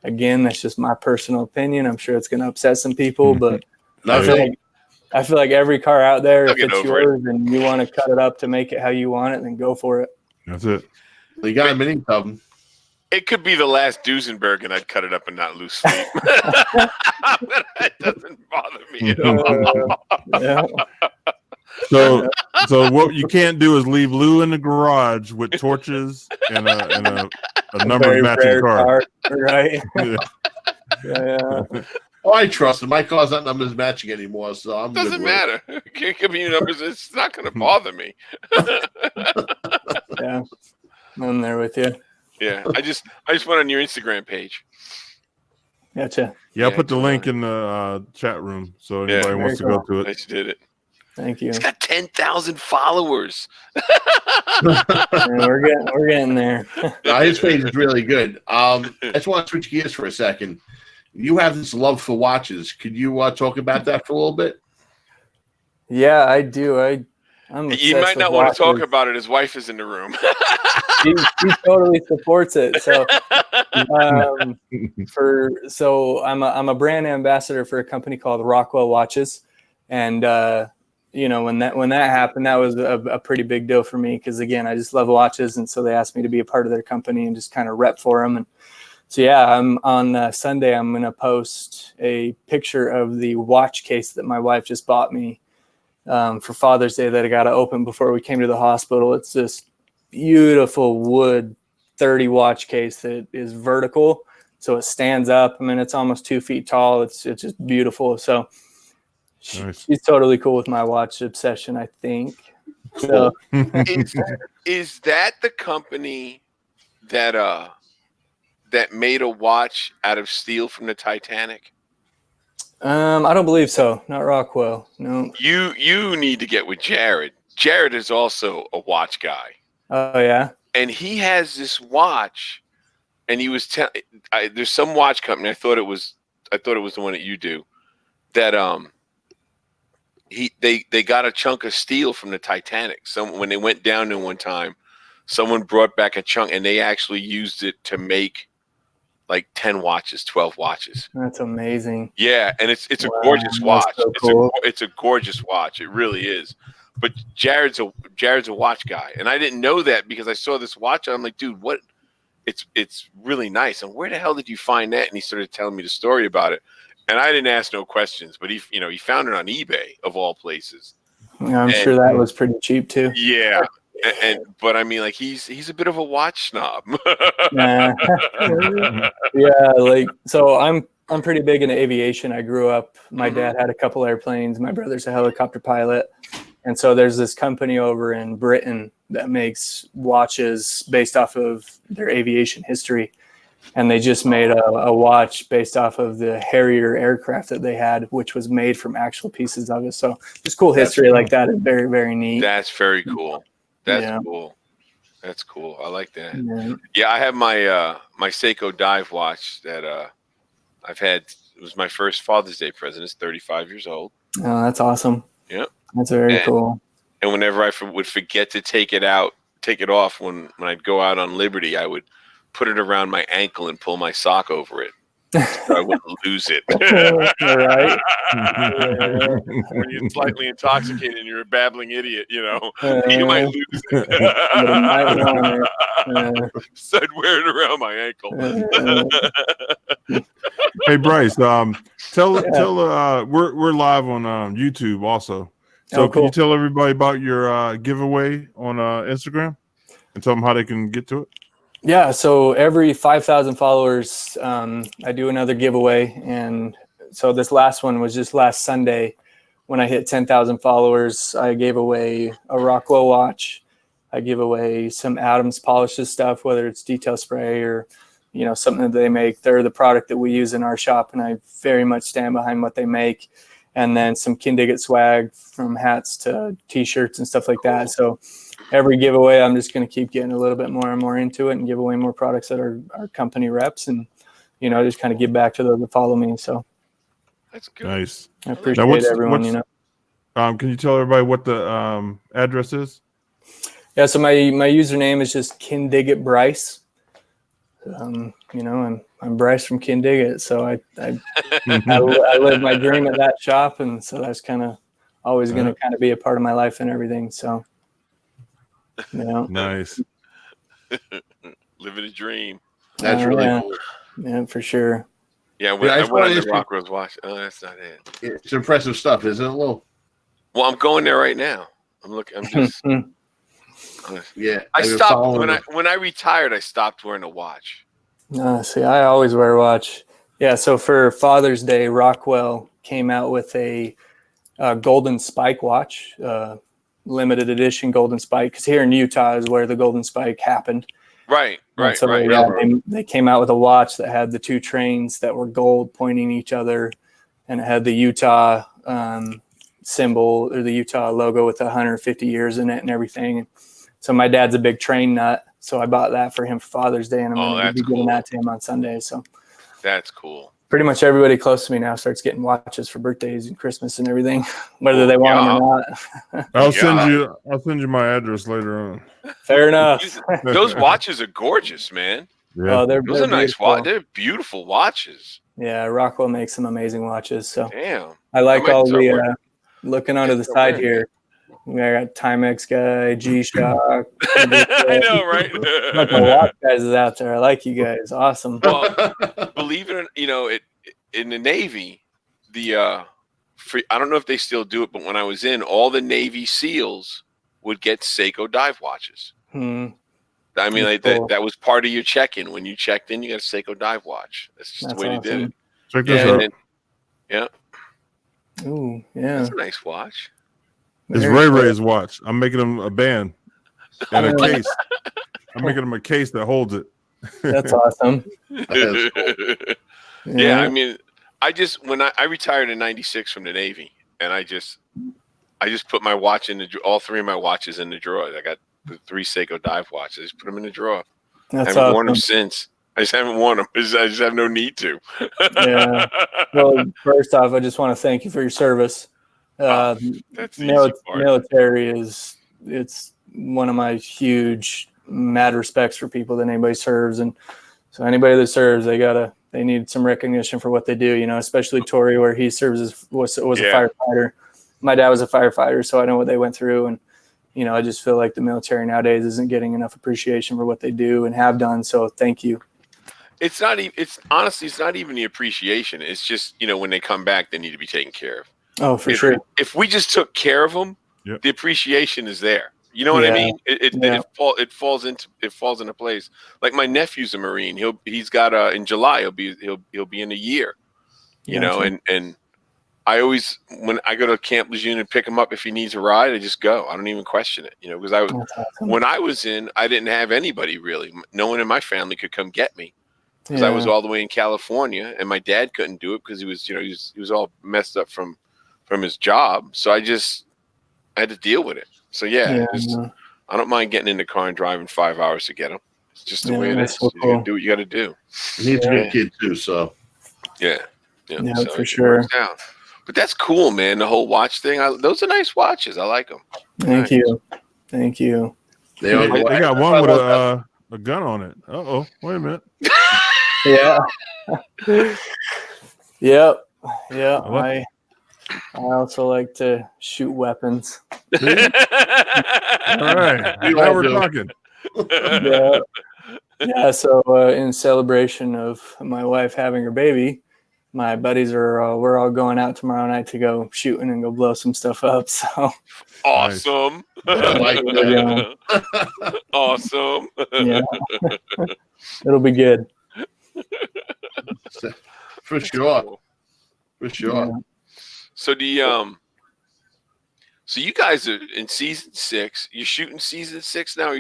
again, that's just my personal opinion. I'm sure it's going to upset some people, but I I feel like every car out there, I'll if get it's over yours and you want to cut it up to make it how you want it, then go for it. That's it. You got many of them. It could be the last Duesenberg, and I'd cut it up and not lose sleep. But it doesn't bother me at all. Yeah. So what you can't do is leave Lou in the garage with torches and a numbers Very matching rare car. right? Yeah. Yeah. Oh, I trust him. My car's not numbers matching anymore, so I'm good Doesn't with it. matter. It could be numbers. It's not going to bother me. Yeah. I'm there with you. Yeah, I just went on your Instagram page. Gotcha. Yeah, I'll Yeah, put the go link on. in the chat room so Yeah. anybody wants to Very go to it. Nice you did it. Thank you. It's got 10,000 followers. Yeah, we're getting there. His page is really good. I just want to switch gears for a second. You have this love for watches. Could you talk about that for a little bit? Yeah, I do. I'm You might not want to talk about it. His wife is in the room. She totally supports it. So, I'm a brand ambassador for a company called Rockwell Watches, and when that happened, that was a pretty big deal for me because again, I just love watches, and so they asked me to be a part of their company and just kind of rep for them. And so yeah, I'm on Sunday. I'm gonna post a picture of the watch case that my wife just bought me for Father's Day that I got to open before we came to the hospital. It's this beautiful wood 30 watch case that is vertical, so it stands up. I mean, it's almost 2 feet tall. It's just beautiful. So Nice. she's totally cool with my watch obsession, I think. So, Is that the company that made a watch out of steel from the Titanic? I don't believe so. Not Rockwell. No. You need to get with Jared. Jared is also a watch guy. Oh yeah. And he has this watch, and he was there's some watch company. I thought it was the one that you do. That they got a chunk of steel from the Titanic. When they went down there one time, someone brought back a chunk, and they actually used it to make like 10 watches, 12 watches. That's amazing. Yeah, and it's a Wow, gorgeous watch. so cool. It's a gorgeous watch. It really is. But Jared's a watch guy, and I didn't know that because I saw this watch. And I'm like, dude, what? It's really nice. And where the hell did you find that? And he started telling me the story about it, and I didn't ask no questions. But he found it on eBay of all places. Yeah, I'm sure that was pretty cheap too. Yeah, but I mean, like he's a bit of a watch snob. Nah. Yeah, like so I'm pretty big into aviation. I grew up, my dad had a couple airplanes, my brother's a helicopter pilot. And so there's this company over in Britain that makes watches based off of their aviation history. And they just made a watch based off of the Harrier aircraft that they had, which was made from actual pieces of it. So just cool history like that is very, very neat. That's very cool. That's cool. That's cool. I like that. Yeah, I have my my Seiko dive watch that I've had. It was my first Father's Day present. It's 35 years old. Oh, that's awesome. Yeah. That's very cool. And whenever I would forget to take it off when I'd go out on Liberty, I would put it around my ankle and pull my sock over it so I wouldn't lose it. Right. When you're slightly intoxicated and you're a babbling idiot, you might lose it. So I'd wear it around my ankle. Hey Bryce, tell we're live on YouTube also. So can you tell everybody about your giveaway on Instagram and tell them how they can get to it? Yeah, so every 5,000 followers, I do another giveaway. And so this last one was just last Sunday when I hit 10,000 followers. I gave away a Rockwell watch. I give away some Adams polishes stuff, whether it's detail spray or something that they make. They're the product that we use in our shop, and I very much stand behind what they make. And then some Kindig-It swag, from hats to T-shirts and stuff like that. So every giveaway, I'm just going to keep getting a little bit more and more into it and give away more products that are company reps, and just kind of give back to those that follow me. So that's good. Nice. I appreciate everyone. Can you tell everybody what the address is? Yeah, so my username is just Kindig-It Bryce. I'm Bryce from Kindig-It, so I live my dream at that shop, and so that's kind of always going to kind of be a part of my life and everything. So, you know, Nice. Living a dream. That's really yeah. cool. Yeah, for sure. Yeah, Yeah, I I just went wanna on ask the you- Rockrose watch. Oh, that's not it. It's impressive stuff, isn't it, Lou? Well, I'm going there right now. I'm looking. I'm just. Yeah. I I've been stopped following when I retired. I stopped wearing a watch. See, I always wear a watch. Yeah, so for Father's Day, Rockwell came out with a golden spike watch, limited edition golden spike, because here in Utah is where the golden spike happened. Right, And right, so right. yeah, they came out with a watch that had the two trains that were gold pointing each other, and it had the Utah symbol or the Utah logo with 150 years in it and everything. So my dad's a big train nut, so I bought that for him for Father's Day, and I'm going to be giving that to him on Sunday. So that's cool. pretty much everybody close to me now starts getting watches for birthdays and Christmas and everything, whether they want them or not. I'll send you my address later on. Fair enough. Those watches are gorgeous, man. Yeah. Oh, they're nice watches. They're beautiful watches. Yeah, Rockwell makes some amazing watches. So damn, I like all the looking onto the side here. I got Timex guy, G-Shock. I know, right? Like the watch guys is out there. I like you guys. Awesome. Well, believe it or not, in the Navy, I don't know if they still do it, but when I was in, all the Navy SEALs would get Seiko dive watches. I mean, like cool. that was part of your check-in. When you checked in, you got a Seiko dive watch. That's just the way they did it. Check this out. Ooh, yeah. That's a nice watch. It's Ray Ray's watch. I'm making him a band and a case. I'm making him a case that holds it. That's awesome. Yeah, I mean, when I retired in '96 from the Navy, and I just put my watch in all three of my watches in the drawer. I got the 3 Seiko dive watches. I just put them in the drawer. That's I haven't awesome. worn them since. I just haven't worn them. I just have no need to. Yeah. Well, first off, I just want to thank you for your service. That's the easy part. Military it's one of my huge mad respects for people that anybody serves, and so anybody that serves, they need some recognition for what they do. You know, especially Tori, where he serves was a firefighter. My dad was a firefighter, so I know what they went through, and you know, I just feel like the military nowadays isn't getting enough appreciation for what they do and have done. So thank you. It's not even. It's honestly, it's not even the appreciation. It's just, when they come back, they need to be taken care of. Oh, for sure. If we just took care of them, the appreciation is there. You know what I mean? It falls into place. Like my nephew's a Marine. He's got in July he'll be in a year. You know, and I always, when I go to Camp Lejeune and pick him up if he needs a ride, I just go. I don't even question it. Because when I was in, I didn't have anybody really. No one in my family could come get me. Because I was all the way in California, and my dad couldn't do it because he was, he was all messed up from his job. So I had to deal with it. So I don't mind getting in the car and driving 5 hours to get him. It's just the way it is. So You gotta do what you got to do. He needs to be a kid too, so Yeah, so for sure. But that's cool, man. The whole watch thing. Those are nice watches. I like them. Thank you. they got one with a gun on it. Wait a minute. Yeah. Yeah. I also like to shoot weapons. All right. Now we're talking. Yeah. So in celebration of my wife having her baby, my buddies we're all going out tomorrow night to go shooting and go blow some stuff up. So awesome. Awesome. Yeah. It'll be good. For sure. Yeah. So so you guys are in season 6. You're shooting season 6 now,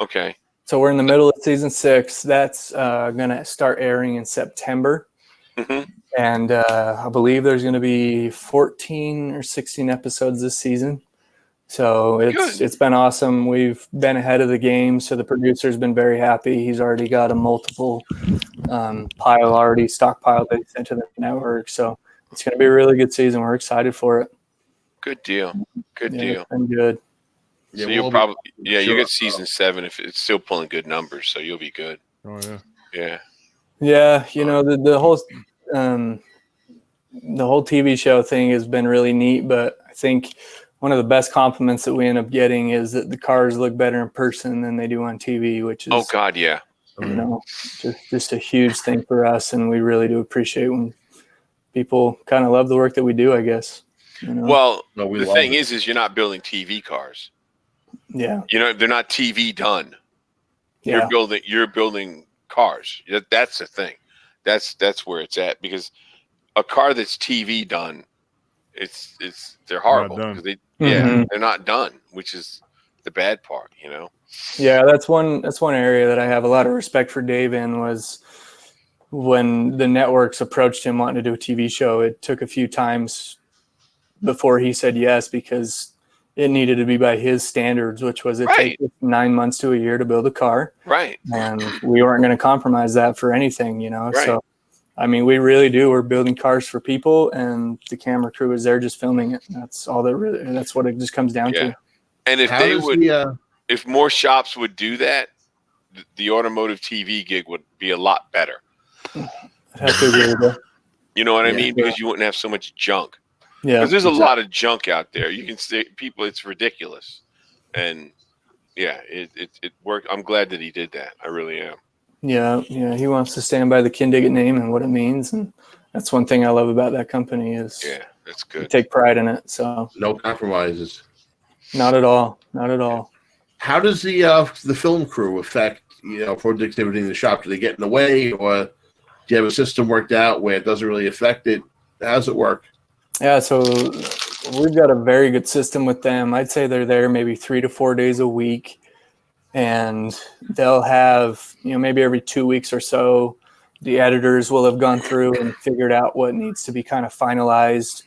okay? So we're in the middle of season 6. That's gonna start airing in September, and I believe there's gonna be 14 or 16 episodes this season. So it's been awesome. We've been ahead of the game, so the producer's been very happy. He's already got a multiple pile already stockpiled that he sent to the network. So it's going to be a really good season. We're excited for it. Good deal. Good deal. It's been good. So you'll probably you get season 7 if it's still pulling good numbers. So you'll be good. Oh yeah. Yeah. Yeah, the whole the whole TV show thing has been really neat, but I think one of the best compliments that we end up getting is that the cars look better in person than they do on TV, which is, Oh God, yeah. you know, just a huge thing for us. And we really do appreciate when people kind of love the work that we do, I guess. You know? Well, No, we the love thing it. is you're not building TV cars. Yeah. You know, they're not TV done. Yeah. You're building cars. That's the thing. That's where it's at, because a car that's TV done, they're horrible done. because Mhm. they're not done, which is the bad part, you know. Yeah, that's one area that I have a lot of respect for Dave in, was when the networks approached him wanting to do a TV show. It took a few times before he said yes, because it needed to be by his standards, which was it Right. takes 9 months to a year to build a car. Right. And we weren't going to compromise that for anything, you know. Right. So, I mean, we really do. We're building cars for people, and the camera crew is there just filming it. That's all that's what it just comes down Yeah. to. And if How they does would, the if more shops would do that, the automotive TV gig would be a lot better. I'd have to agree with that. You know what I Yeah. mean? Because you wouldn't have so much junk. Yeah. Because there's a lot of junk out there. You can say people, it's ridiculous. And yeah, it worked. I'm glad that he did that. I really am. Yeah. He wants to stand by the Kindig-It name and what it means. And that's one thing I love about that company is Yeah, that's we good. take pride in it. So no compromises? not at all. Not at all. How does the film crew affect productivity in the shop? Do they get in the way, or do you have a system worked out where it doesn't really affect it? How does it work? Yeah, so we've got a very good system with them. I'd say they're there maybe 3 to 4 days a week, and they'll have, maybe every 2 weeks or so, the editors will have gone through and figured out what needs to be kind of finalized.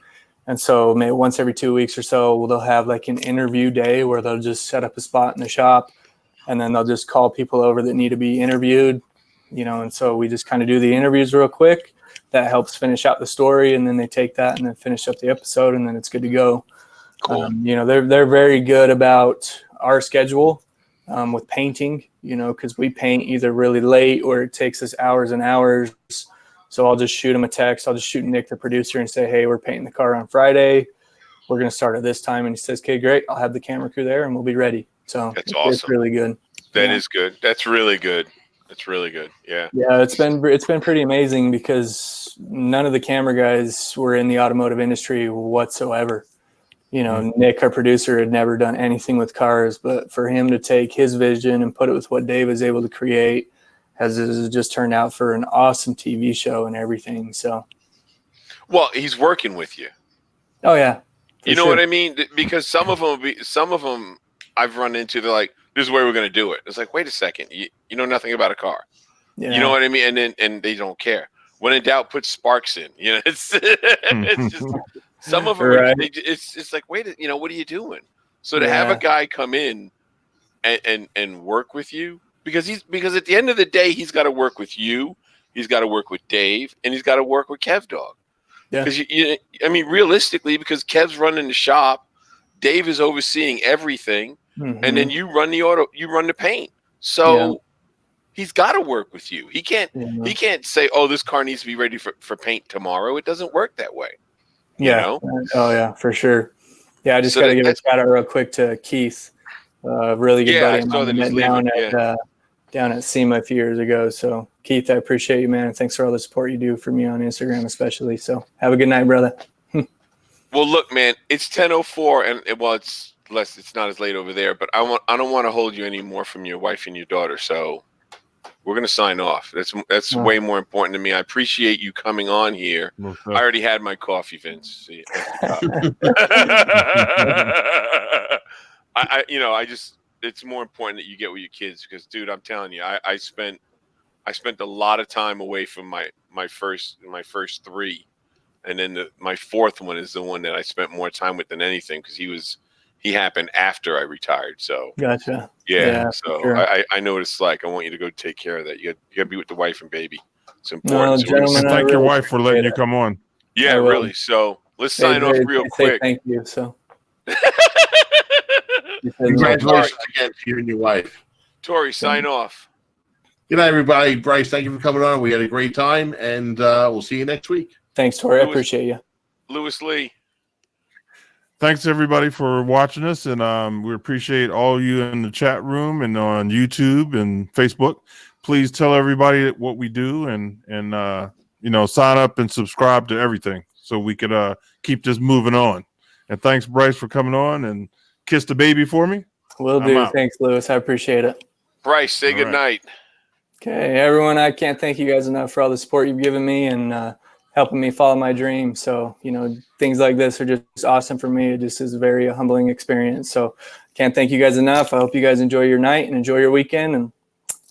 And so maybe once every 2 weeks or so, they'll have like an interview day where they'll just set up a spot in the shop, and then they'll just call people over that need to be interviewed, and so we just kind of do the interviews real quick. That helps finish out the story, and then they take that and then finish up the episode, and then it's good to go. Cool. They're very good about our schedule with painting, because we paint either really late or it takes us hours and hours. So I'll just shoot them a text. I'll just shoot Nick, the producer, and say, hey, we're painting the car on Friday. We're going to start at this time. And he says, okay, great. I'll have the camera crew there and we'll be ready. So That's it's awesome. really good. That is good. That's really good. That's really good. Yeah. Yeah, it's been pretty amazing because none of the camera guys were in the automotive industry whatsoever. Nick, our producer, had never done anything with cars, but for him to take his vision and put it with what Dave was able to create has just turned out for an awesome TV show and everything. So, Well, he's working with you. oh yeah, You know what I mean? Because some of them I've run into. They're like, "This is the way we're going to do it." It's like, wait a second, you know nothing about a car. Yeah. You know what I mean? And they don't care. When in doubt, put sparks in. It's just some of them. Right. It's like, wait, what are you doing? So to have a guy come in and work with you, because at the end of the day, he's got to work with you, he's got to work with Dave, and he's got to work with Kev Dog. Yeah. Because realistically, because Kev's running the shop, Dave is overseeing everything, and then you run the paint. So he's got to work with you. He can't say, "Oh, this car needs to be ready for paint tomorrow." It doesn't work that way. Yeah. Oh yeah, for sure. Yeah, I just got to give a shout out real quick to Keith, really good buddy of mine down at SEMA a few years ago. So Keith, I appreciate you, man, and thanks for all the support you do for me on Instagram, especially. So have a good night, brother. Well, look, man, it's 10:04, and it's less. It's not as late over there, but I don't want to hold you any more from your wife and your daughter. So we're gonna sign off. That's way more important to me. I appreciate you coming on here. I already had my coffee, Vince. See, it's more important that you get with your kids because, dude, I'm telling you, I spent a lot of time away from my first three, and then my fourth one is the one that I spent more time with than anything because he happened after I retired. So gotcha. Yeah. So sure. I know what it's like. I want you to go take care of that. You got to be with the wife and baby. It's important. Thank your wife for letting you come on. Yeah, really. So let's sign off real quick. Thank you. So. Congratulations again to you and your wife. Tori, sign off. Good night, everybody. Bryce, thank you for coming on. We had a great time, and we'll see you next week. Thanks, Tori. I Louis- appreciate you. Lewis Lee. Thanks everybody for watching us, and we appreciate all you in the chat room and on YouTube and Facebook. Please tell everybody what we do, and sign up and subscribe to everything so we could keep this moving on. And thanks, Bryce, for coming on, and kiss the baby for me. Will do. Thanks, Lewis. I appreciate it. Bryce, say good night. Okay, everyone, I can't thank you guys enough for all the support you've given me and helping me follow my dream. So, things like this are just awesome for me. It just is a very humbling experience. So can't thank you guys enough. I hope you guys enjoy your night and enjoy your weekend, and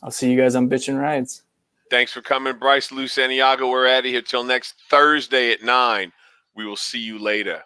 I'll see you guys on Bitchin' Rides. Thanks for coming, Bryce. Lou Santiago, we're out of here till next Thursday at 9. We will see you later.